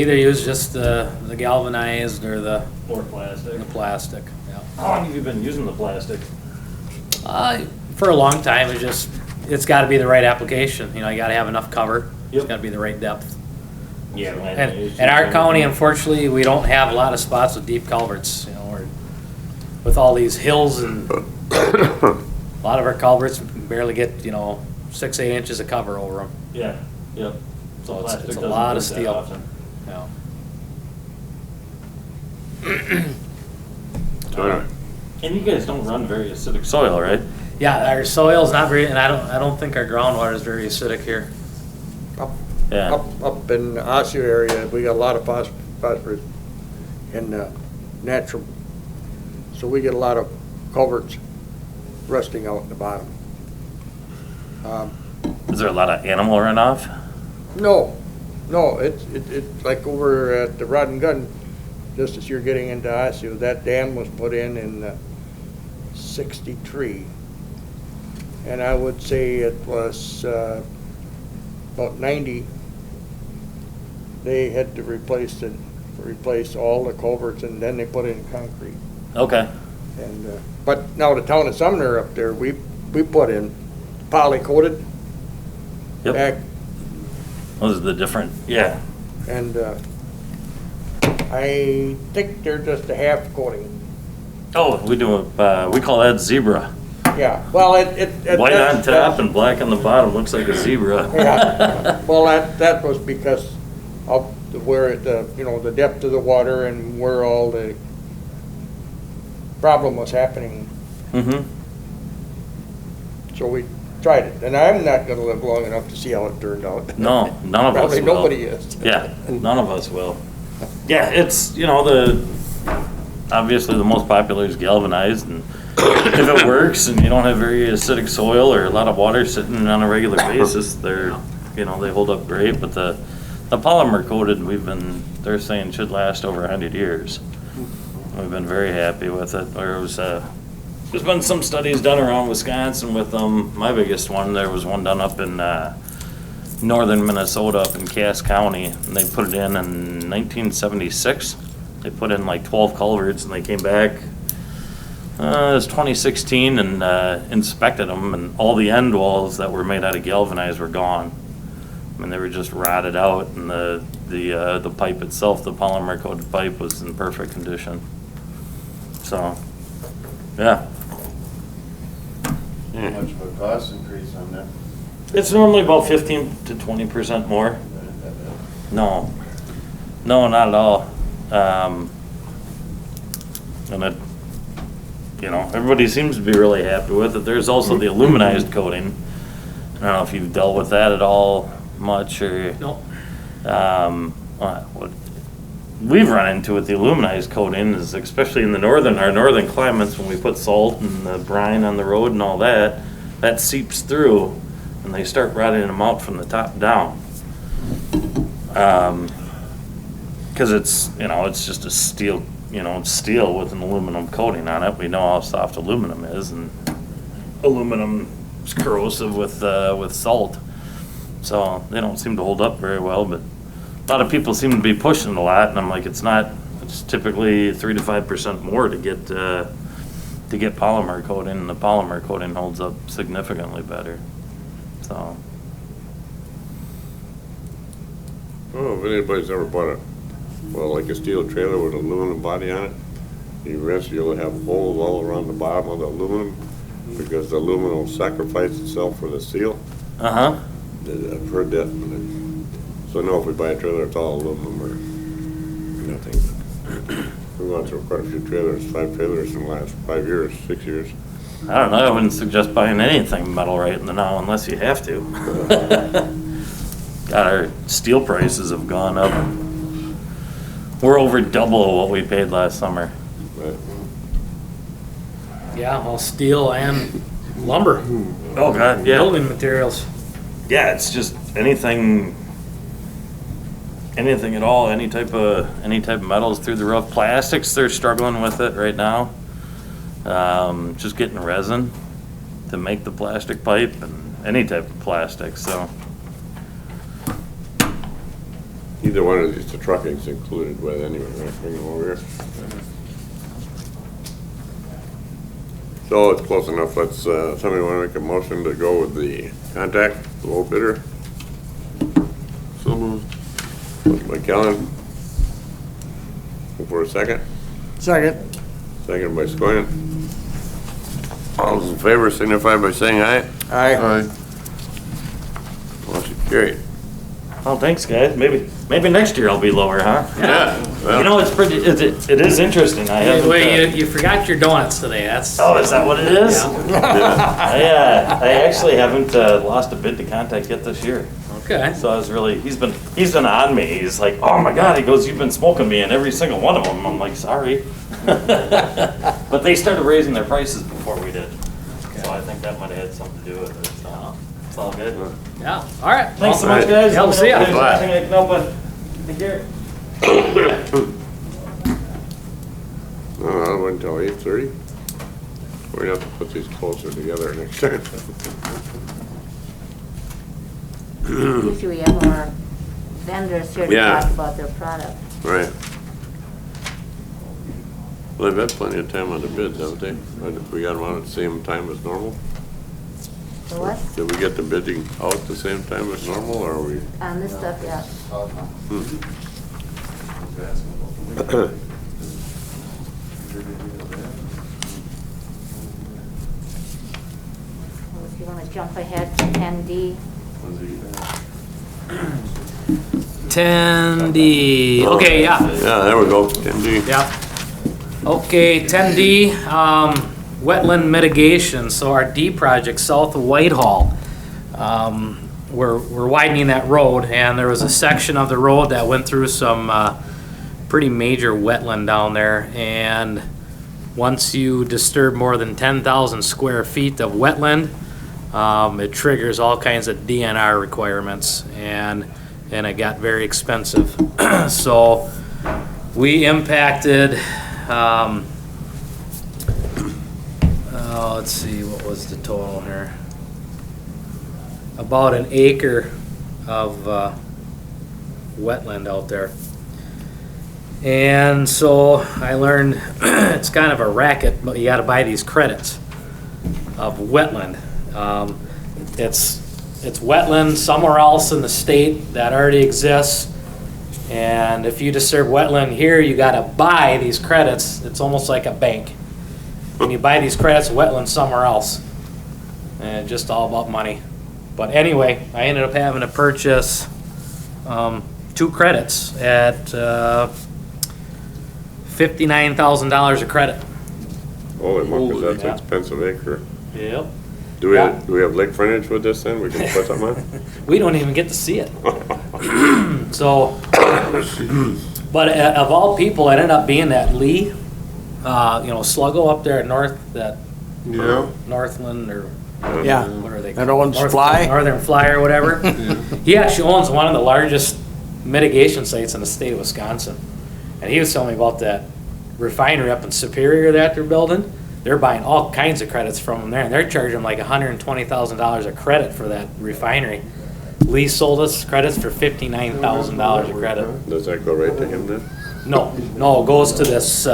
either use just the galvanized or the Or plastic. plastic. Yeah. How long have you been using the plastic? For a long time, it's got to be the right application. You gotta have enough cover. It's Yep. got to be the right depth. Yeah. And our county, unfortunately, we don't have a lot of spots with deep culverts. With all these hills and a lot of our culverts barely get 6-8 inches of cover over them. Yeah. Yep. So Plastic it's a doesn't lot work of that steel. often. Yeah. So anyway, And you guys don't run very acidic soil, right? Yeah, our soil's not very, and I don't think our groundwater is very acidic here. Yeah. Up in the Osseo area, we got a lot of phosphorus in natural, so we get a lot of culverts rusting out in the bottom. Is there a lot of animal runoff? No, it's like over at the Rod and Gun, just as you're getting into Osseo, that dam was put in 63. And I would say it was about 90. They had to replace all the culverts, and then they put in concrete. Okay. And but now the town of Sumner up there, we put in poly coated Yep. back, Those are the different, yeah. and I think they're just a half coating. Oh, we call that zebra. Yeah, well, White on top and black on the bottom, looks like a zebra. Yeah, well, that was because of where the depth of the water and where all the problem was happening. Mm-hmm. So we tried it, and I'm not gonna live long enough to see how it turned out. No, none of us Probably will. nobody is. Yeah, none of us will. Yeah, it's, obviously the most popular is galvanized, and if it works and you don't have very acidic soil or a lot of water sitting on a regular basis, they're, you know, they hold up great. But the polymer coated, they're saying should last over 100 years. We've been very happy with it. There's been some studies done around Wisconsin with them. My biggest one, there was one done up in northern Minnesota, up in Cass County, and they put it in 1976. They put in like 12 culverts, and they came back, it was 2016, and inspected them, and all the end walls that were made out of galvanized were gone. I mean, they were just rotted out, and the pipe itself, the polymer coated pipe, was in perfect condition. So, yeah. How much of a cost increase on that? It's normally about 15 to 20% more. No, not at all. And it, you know, everybody seems to be really happy with it. There's also the aluminized coating. I don't know if you've dealt with that at all much, or Nope. What we've run into with the aluminized coating is, especially in our northern climates, when we put salt and the brine on the road and all that, that seeps through, and they start rotting them out from the top down. Because it's, you know, it's just a steel, you know, it's steel with an aluminum coating on it. We know how soft aluminum is, and aluminum is corrosive with salt, so they don't seem to hold up very well. But a lot of people seem to be pushing it a lot, and I'm like, it's typically 3 to 5% more to get polymer coating, and the polymer coating holds up significantly better. So. Oh, if anybody's ever bought like a steel trailer with an aluminum body on it, you'll have holes all around the bottom of the aluminum, because the aluminum will sacrifice itself for the steel. Uh-huh. I've heard that. So no, if we buy a trailer, it's all aluminum or nothing. We went through quite a few trailers, 5 trailers in the last 5 years, 6 years. I don't know, I wouldn't suggest buying anything metal right in the now unless you have to. God, our steel prices have gone up. We're over double what we paid last summer. Right. Yeah, well, steel and lumber, Oh, God, yeah. building materials. Yeah, it's just anything at all, any type of metals through the roof. Plastics, they're struggling with it right now. Just getting resin to make the plastic pipe and any type of plastic, so. Either one of these, the trucking's included with anyway, right? Bring them over here. So it's close enough. Let's, somebody want to make a motion to go with the contact, low bidder? So moved. Motion by Kellen. Look for a second. Second. Second by Scoyen. All those in favor signify by saying aye. Aye. Motion carried. Oh, thanks, guys. Maybe next year I'll be lower, huh? Yeah. You know, it is interesting. I haven't. Wait, you forgot your donuts today, that's. Oh, is that what it is? Yeah. I actually haven't lost a bid to contact yet this year. Okay. So I was really, he's been on me. He's like, oh my God, he goes, you've been smoking me in every single one of them. I'm like, sorry. But they started raising their prices before we did. So I think that might have had something to do with it. So it's all good. Yeah, all right. Thanks so Well, much, guys. Yeah, we'll see ya. If there's anything I can help with. Take care. No, I wait until 8:30. We're gonna have to put these closer together next time. Usually we have more vendors here to Yeah. talk about their product. Right. Well, they've had plenty of time on the bids, haven't they? We got them on at the same time as normal? So what? Did we get the bidding out at the same time as normal, or are we? On this stuff, yeah. Well, if you want to jump ahead to 10D, 10D, okay, yeah. Yeah, there we go, 10D. Yeah. Okay, 10D, wetland mitigation. So our D project south of Whitehall, we're widening that road, and there was a section of the road that went through some pretty major wetland down there, and once you disturb more than 10,000 square feet of wetland, it triggers all kinds of DNR requirements, and it got very expensive. So we impacted, let's see, what was the total here? About an acre of wetland out there. And so I learned it's kind of a racket, but you got to buy these credits of wetland. It's wetland somewhere else in the state that already exists, and if you disturb wetland here, you got to buy these credits. It's almost like a bank, and you buy these credits of wetland somewhere else, and it's just all about money. But anyway, I ended up having to purchase 2 credits at $59,000 a credit. Holy monkey, that's Yeah. an expensive acre. Yep. Do we have lake frontage with this then? We can put something on? We don't even get to see it. So, but of all people, it ended up being that Lee, Sluggo up there at Yeah. Northland, or Yeah. what are they? That owns North- Fly? Northern Fly or whatever. He actually owns one of the largest mitigation sites in the state of Wisconsin. And he was telling me about that refinery up in Superior that they're building. They're buying all kinds of credits from them there, and they're charging like $120,000 a credit for that refinery. Lee sold us credits for $59,000 a credit. Does that go right to him then? No, it goes to this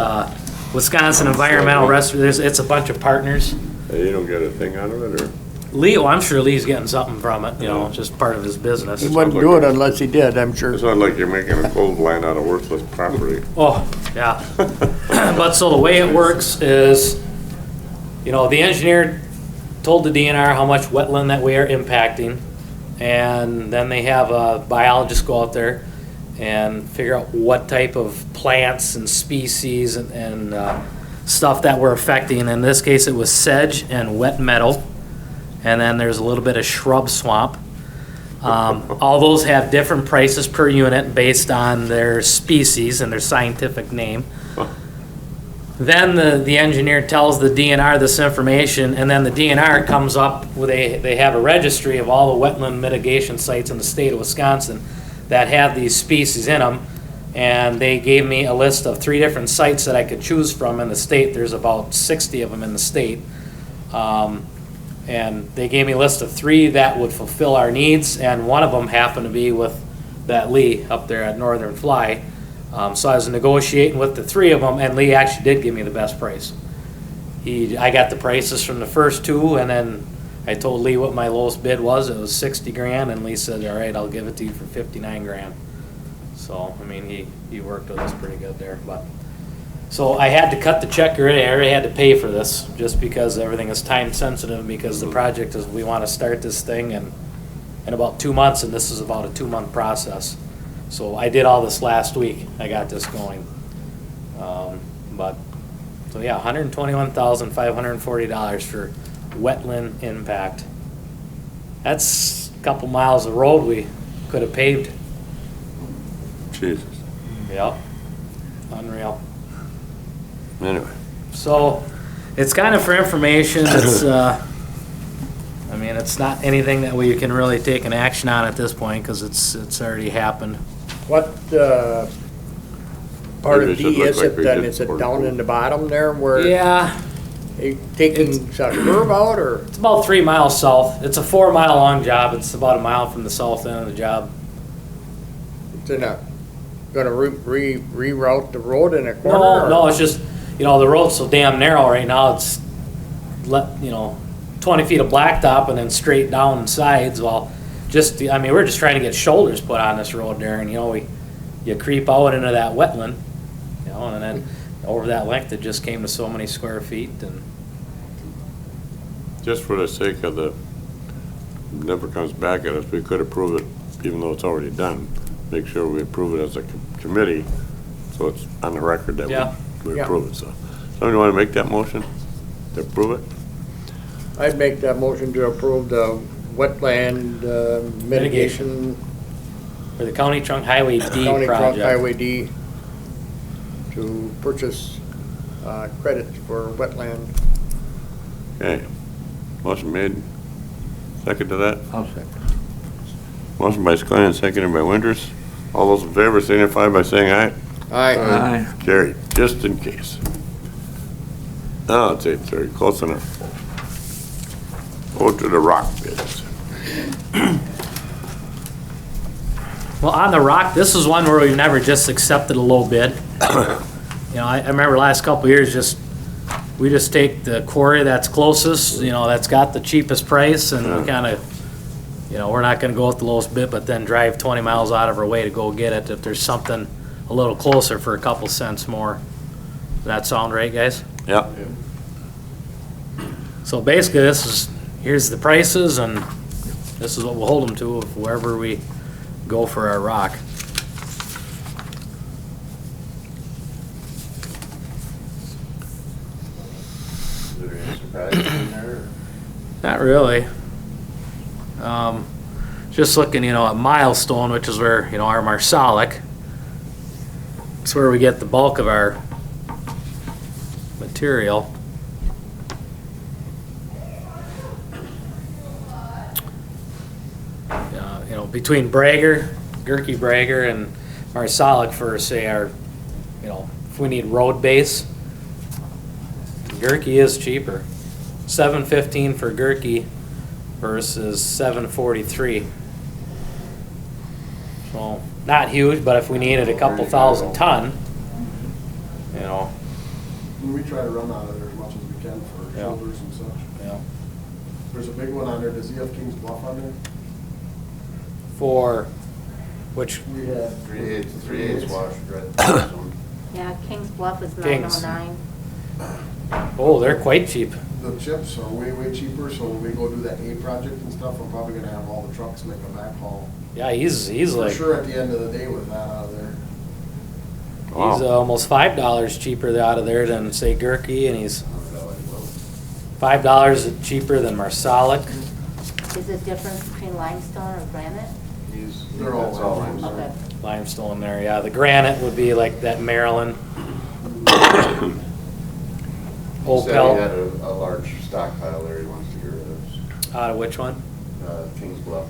Wisconsin Environmental Restoration. It's a bunch of partners. You don't get a thing out of it, or? Lee, I'm sure Lee's getting something from it, just part of his business. He wouldn't do it unless he did, I'm sure. It's not like you're making a cold line out of worthless property. Oh, yeah. But so the way it works is, the engineer told the DNR how much wetland that we are impacting, and then they have a biologist go out there and figure out what type of plants and species and stuff that we're affecting. In this case, it was sedge and wet meadow, and then there's a little bit of shrub swamp. All those have different prices per unit based on their species and their scientific name. Then the engineer tells the DNR this information, and then the DNR comes up with they have a registry of all the wetland mitigation sites in the state of Wisconsin that have these species in them, and they gave me a list of 3 different sites that I could choose from in the state. There's about 60 of them in the state. And they gave me a list of 3 that would fulfill our needs, and one of them happened to be with that Lee up there at Northern Fly. So I was negotiating with the 3 of them, and Lee actually did give me the best price. I got the prices from the first 2, and then I told Lee what my lowest bid was. It was $60,000, and Lee said, "All right, I'll give it to you for $59,000." So I mean, he worked with us pretty good there. But so I had to cut the check already. I already had to pay for this just because everything is time sensitive. Because the project is, we want to start this thing in about 2 months, and this is about a 2-month process. So I did all this last week. I got this going. So yeah, $121,540 for wetland impact. That's a couple miles of road we could have paved. Jesus. Yep. Unreal. Anyway. So it's kind of for information. It's, it's not anything that we can really take an action on at this point because it's already happened. What part Maybe of it should D look is like it we then? did Is it for- down in the bottom there where Yeah, they taking a curve out, or? it's about 3 miles south. It's a 4-mile long job. It's about a mile from the south end of the job. They're not gonna reroute the road in a corner? No, or- no, it's just, the road's so damn narrow right now. It's 20 feet of blacktop and then straight down sides. Well, we're just trying to get shoulders put on this road there, and you creep out into that wetland, and then over that length it just came to so many square feet. And Just for the sake of never comes back at us, we could approve it even though it's already done. Make sure we approve it as a committee, so it's on the record that Yeah. we Yeah. approve it, so. Somebody want to make that motion to approve it? I'd make that motion to approve the wetland mitigation, for the County Trunk Highway D County Trunk project. Highway D, to purchase credits for wetland. Okay. Motion made. Second to that? I'll second. Motion by Scully and seconded by Winters. All those in favor signify by saying aye. Aye. Carried, just in case. Oh, it's 8:30, close enough. Go to the rock bids. Well, on the rock, this is one where we've never just accepted a low bid. You know, I remember last couple of years, we just take the quarry that's closest, you know, that's got the cheapest price, and we kind of, you know, we're not gonna go with the lowest bid, but then drive 20 miles out of our way to go get it if there's something a little closer for a couple cents more. Does that sound right, guys? Yep. So basically, here's the prices, and this is what we'll hold them to of wherever we go for our rock. Is there any surprises in there? Not really. Just looking, you know, at Milestone, which is where, you know, our Marsalic. It's where we get the bulk of our material. You know, between Gerke Brager and Marsalic for, say, our, you know, if we need road base, Gerke is cheaper. $7.15 for Gerke versus $7.43. So, not huge, but if we needed a couple thousand ton, you know. We try to run out of there as much as we can for Yeah. shoulders and such. Yeah. There's a big one on there. Does he have King's Bluff on there? For which, We had. 3/8 wash, right? Yeah, King's Bluff is Kings. $9.09. oh, they're quite cheap. The chips are way, way cheaper, so when we go do that A project and stuff, I'm probably gonna have all the trucks make a backhaul. Yeah, he's For like, sure at the end of the day with that out of there. he's almost $5 cheaper out of there than, say, Gerke, and he's $5 cheaper than Marsalic. Is it difference between limestone or granite? They're all That's all limestone. Okay. Limestone there, yeah. The granite would be like that Maryland. Old Said he had Pelt, a large stockpile there he wants to get rid of. out of which one? Kings Bluff.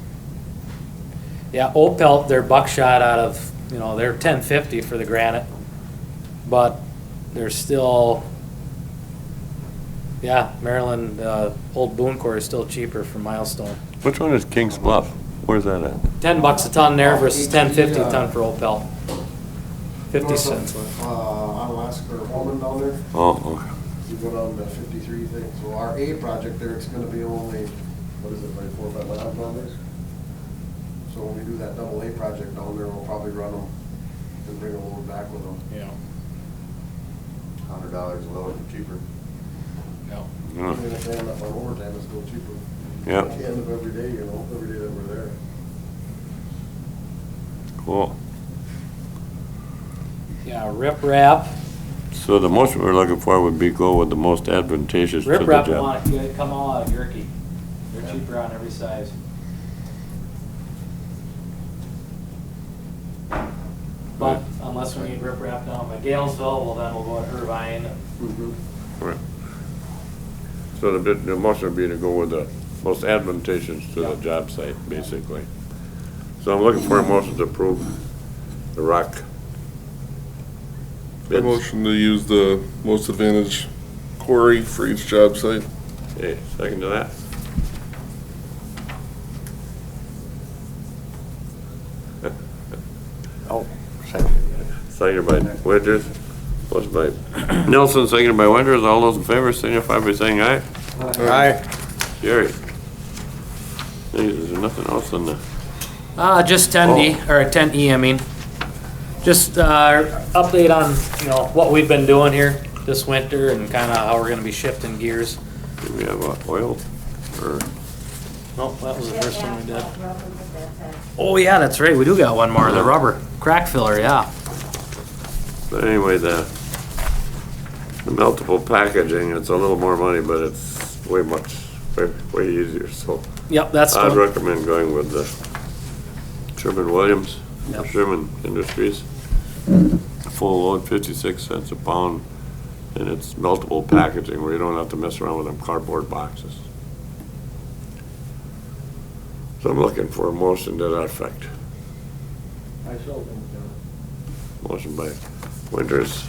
Yeah, Old Pelt, they're buckshot out of, you know, they're $10.50 for the granite, but they're still, yeah, Maryland, Old Boone Core is still cheaper from Milestone. Which one is King's Bluff? Where's that at? $10 a ton there versus $10.50 a ton for Old Pelt. 50 North cents. of, Onalaska or Pullman down there, Oh, okay. you go down to 53 thing. So our A project there, it's gonna be only, what is it, like 4 or 5 miles down there? So when we do that double A project down there, we'll probably run them and bring a load back with them. Yeah. $100 a load, cheaper. Yeah. Even if they end up on overtime, it's still cheaper. Yeah. At the end of every day, you know, every day that we're there. Cool. Yeah, Rip Rap. So the motion we're looking for would be go with the most advantageous to the Rip Rap job. want to come all out of Gerke. They're cheaper on every size. But unless we need Rip Rap down by Galesville, well then we'll go to Irvine. Right. So the motion would be to go with the most advantageous to the job site, basically. So I'm looking for a motion to approve the rock I bids. motion to use the most advantage quarry for each job site. Okay, second to that. Oh, Seconded by Winters. Motion by Nelson, seconded by Winters. All those in favor signify by saying aye. Aye. Carried. Hey, is there nothing else on the? Just 10D, or 10E, I mean. Just, update on, you know, what we've been doing here this winter and kind of how we're gonna be shifting gears. Do we have oil or? Nope, that was the first one we did. Asphalt rubber, but that's it. Oh, yeah, that's right, we do got one more, the rubber crack filler, yeah. But anyway, the multiple packaging, it's a little more money, but it's way easier, so. Yep, that's I'd the one. recommend going with the Sherman-Williams, Yep. Sherman Industries. Full load, 56 cents a pound, And it's multiple packaging where you don't have to mess around with them cardboard boxes. So I'm looking for a motion to that effect. I still think, Motion by Winters,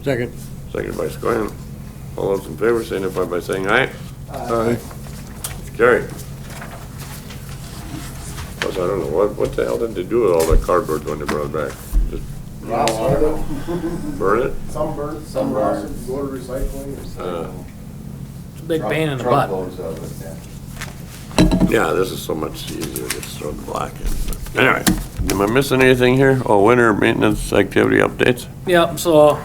Second. second by Squam. All those in favor signify by saying aye. Aye. It's carried. Plus, I don't know, what the hell did they do with all the cardboard when they brought it back? Just burn it? Some burnt, some rusted, go to recycling. It's a big pain in the butt. Truckloads of it, yeah. Yeah, this is so much easier, just throw the black in. But anyway, am I missing anything here? Oh, winter maintenance activity updates? Yep, so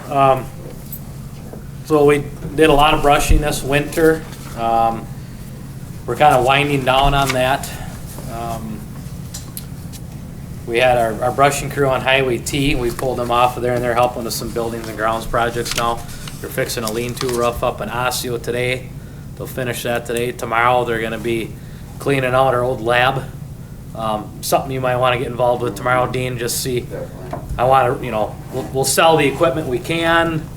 we did a lot of brushing this winter. We're kind of winding down on that. We had our brushing crew on Highway T. We pulled them off of there, and they're helping with some buildings and grounds projects now. They're fixing a lean-to roof up in Osseo today. They'll finish that today. Tomorrow, they're gonna be cleaning out our old lab. Something you might want to get involved with tomorrow, Dean, just see. I want to, we'll sell the equipment we can.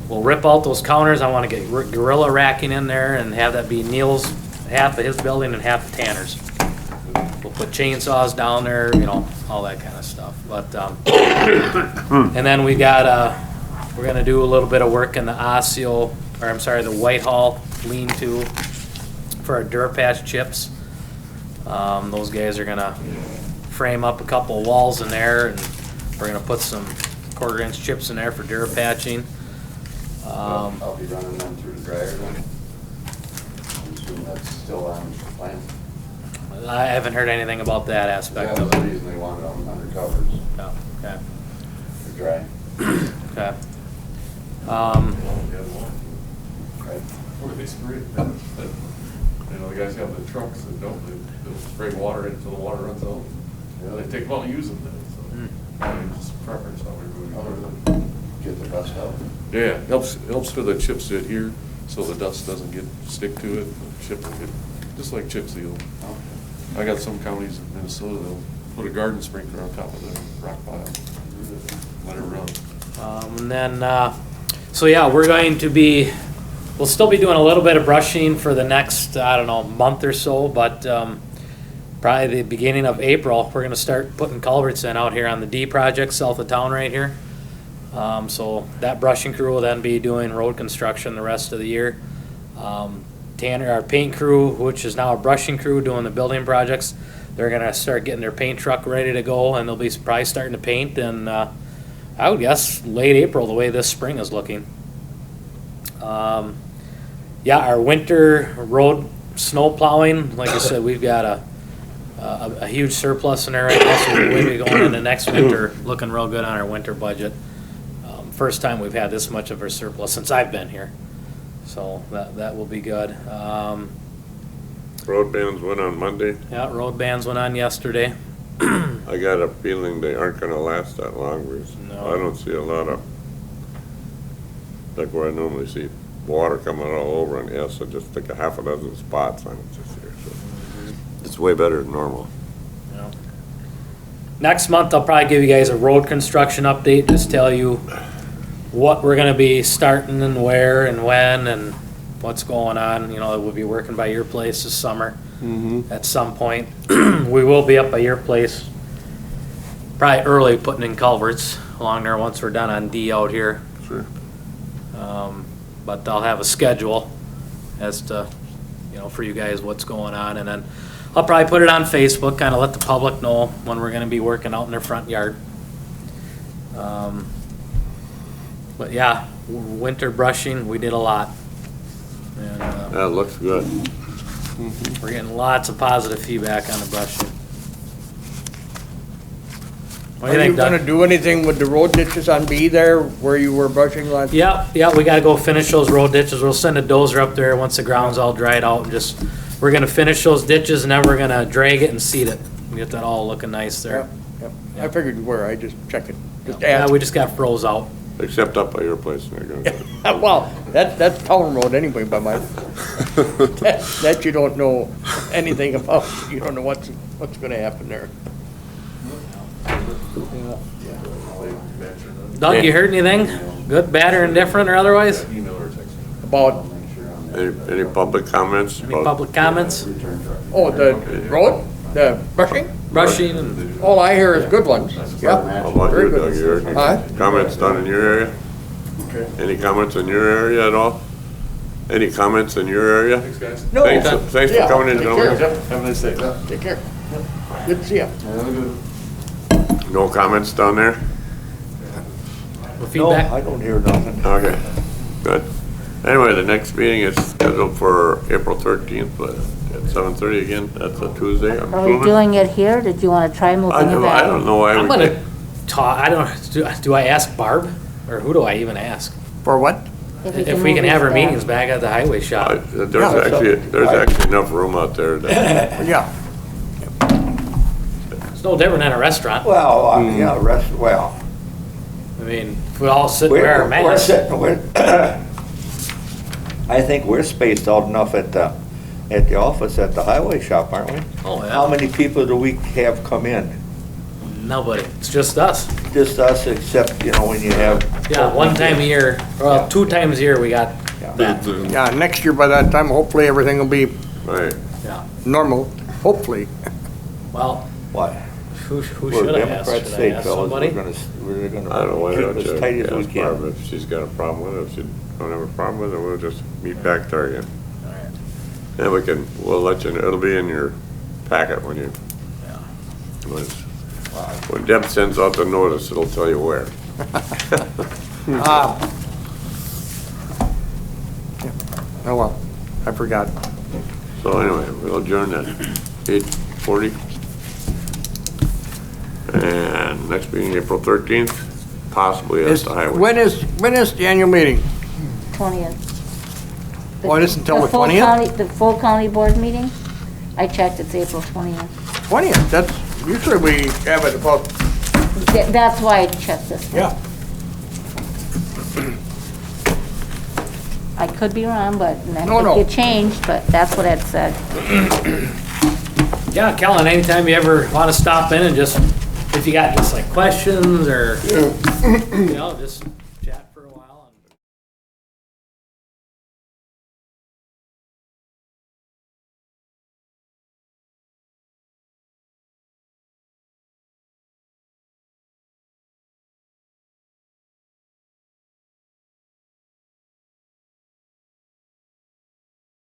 We'll rip out those counters. I want to get gorilla racking in there and have that be Neil's, half of his building and half of Tanner's. We'll put chainsaws down there, all that kind of stuff. But, and then we got, we're gonna do a little bit of work in the the Whitehall lean-to for our Durapatch chips. Those guys are gonna frame up a couple of walls in there, and we're gonna put some 1/4-inch chips in there for Durapatching. I'll be running them through the dryer then. I'm assuming that's still on plan. I haven't heard anything about that aspect That of was the it. reason they wanted them under covers, Oh, okay, to dry. okay. Right. Where they spray it, the guys have the trucks that don't, they'll spray water until the water runs out. They take a while to use them then, so. I mean, just preference how we're Other doing than get the dust out. it. Yeah, helps for the chips to adhere, so the dust doesn't stick to it. The chip will get, just like chip seal. I got some counties in Minnesota, they'll put a garden sprinkler on top of the rock pile. Let it run. And then, so yeah, we'll still be doing a little bit of brushing for the next, month or so, but probably the beginning of April, we're gonna start putting culverts in out here on the D project south of town right here. So that brushing crew will then be doing road construction the rest of the year. Tanner, our paint crew, which is now a brushing crew doing the building projects, they're gonna start getting their paint truck ready to go, and they'll be probably starting to paint in, I would guess, late April, the way this spring is looking. Yeah, our winter road snow plowing, like I said, we've got a huge surplus in there right now, so we'll be going into next winter, looking real good on our winter budget. First time we've had this much of a surplus since I've been here, so that will be good. Road bands went on Monday. Yeah, road bands went on yesterday. I got a feeling they aren't gonna last that long, because No. I don't see a lot of, like where I normally see water coming all over, and yes, I just took a half a dozen spots on it this year, so it's way better than normal. Yeah. Next month, I'll probably give you guys a road construction update, just tell you what we're gonna be starting and where and when and what's going on. We'll be working by your place this summer at some point. We will be up by your place probably early putting in culverts along there once we're done on D out here. Sure. But I'll have a schedule as to, for you guys what's going on, and then I'll probably put it on Facebook, kind of let the public know when we're gonna be working out in their front yard. But yeah, winter brushing, we did a lot. And That looks good. we're getting lots of positive feedback on the brushing. What do you Are you think, Doug? gonna do anything with the road ditches on B there, where you were brushing last? Yeah, we gotta go finish those road ditches. We'll send a dozer up there once the ground's all dried out, and we're gonna finish those ditches, and then we're gonna drag it and seed it. Get that all looking nice there. Yep. I figured you were, I just checking, just Yeah, asked. we just got froze out. Except up by your place, they're gonna. Well, that's town road anyway, but that you don't know anything about, you don't know what's gonna happen there. Doug, you heard anything? Good, bad, or indifferent, or otherwise? Email or text. About, Any public comments? Any public comments? oh, the road, the brushing? Brushing and, All I hear is good ones. Yeah. How about Very you, good. Doug? Your Huh? comments done in your area? Any comments in your area at all? Any comments in your area? Thanks, guys. No. Thanks for Yeah, coming in, take gentlemen. care. Have a nice day. Take care. Good to see you. No comments down there? the No, feedback? I don't hear nothing. Okay, good. Anyway, the next meeting is scheduled for April 13th, but at 7:30 again. That's a Tuesday, I'm Are we assuming. doing it here? Did you want to try moving I it back? don't know why I'm we gonna did. talk, I don't, do I ask Barb? Or who do I even ask? For what? If we can move have our this meetings back at the highway shop. There's actually enough room out there that, Yeah. It's no different than a restaurant. Well, yeah, well, I mean, if we all sit and wear our we're masks. sitting, I think we're spaced out enough at the office at the highway shop, aren't we? Oh, yeah. How many people do we have come in? Nobody, it's just us. Just us, except, when you have. Yeah, one time a year, well, 2 times a year we got that. Yeah, next year by that time, hopefully everything will be right. Yeah, normal, hopefully. well, What? who We're should I Democrats ask? Should I state, ask fellas, somebody? we're I don't know, gonna why keep don't as you tight as we ask Barb can. if she's got a problem with it. If she don't have a problem with it, we'll just meet back there again. And we'll let you know, it'll be in your packet when you, when Deb sends out the notice, it'll tell you where. Oh, well, I forgot. So anyway, we'll adjourn at 8:40. And next meeting, April 13th, possibly at the highway. When is the annual meeting? 20th. Oh, it isn't until the full 20th? county- The full county board meeting? I checked, it's April 20th. 20th, that's, usually we have it about, That's why I checked this. yeah. I could be wrong, but that No, no. could get changed, but that's what it said. Yeah, Kellen, anytime you ever want to stop in and just, if you got just like questions or, just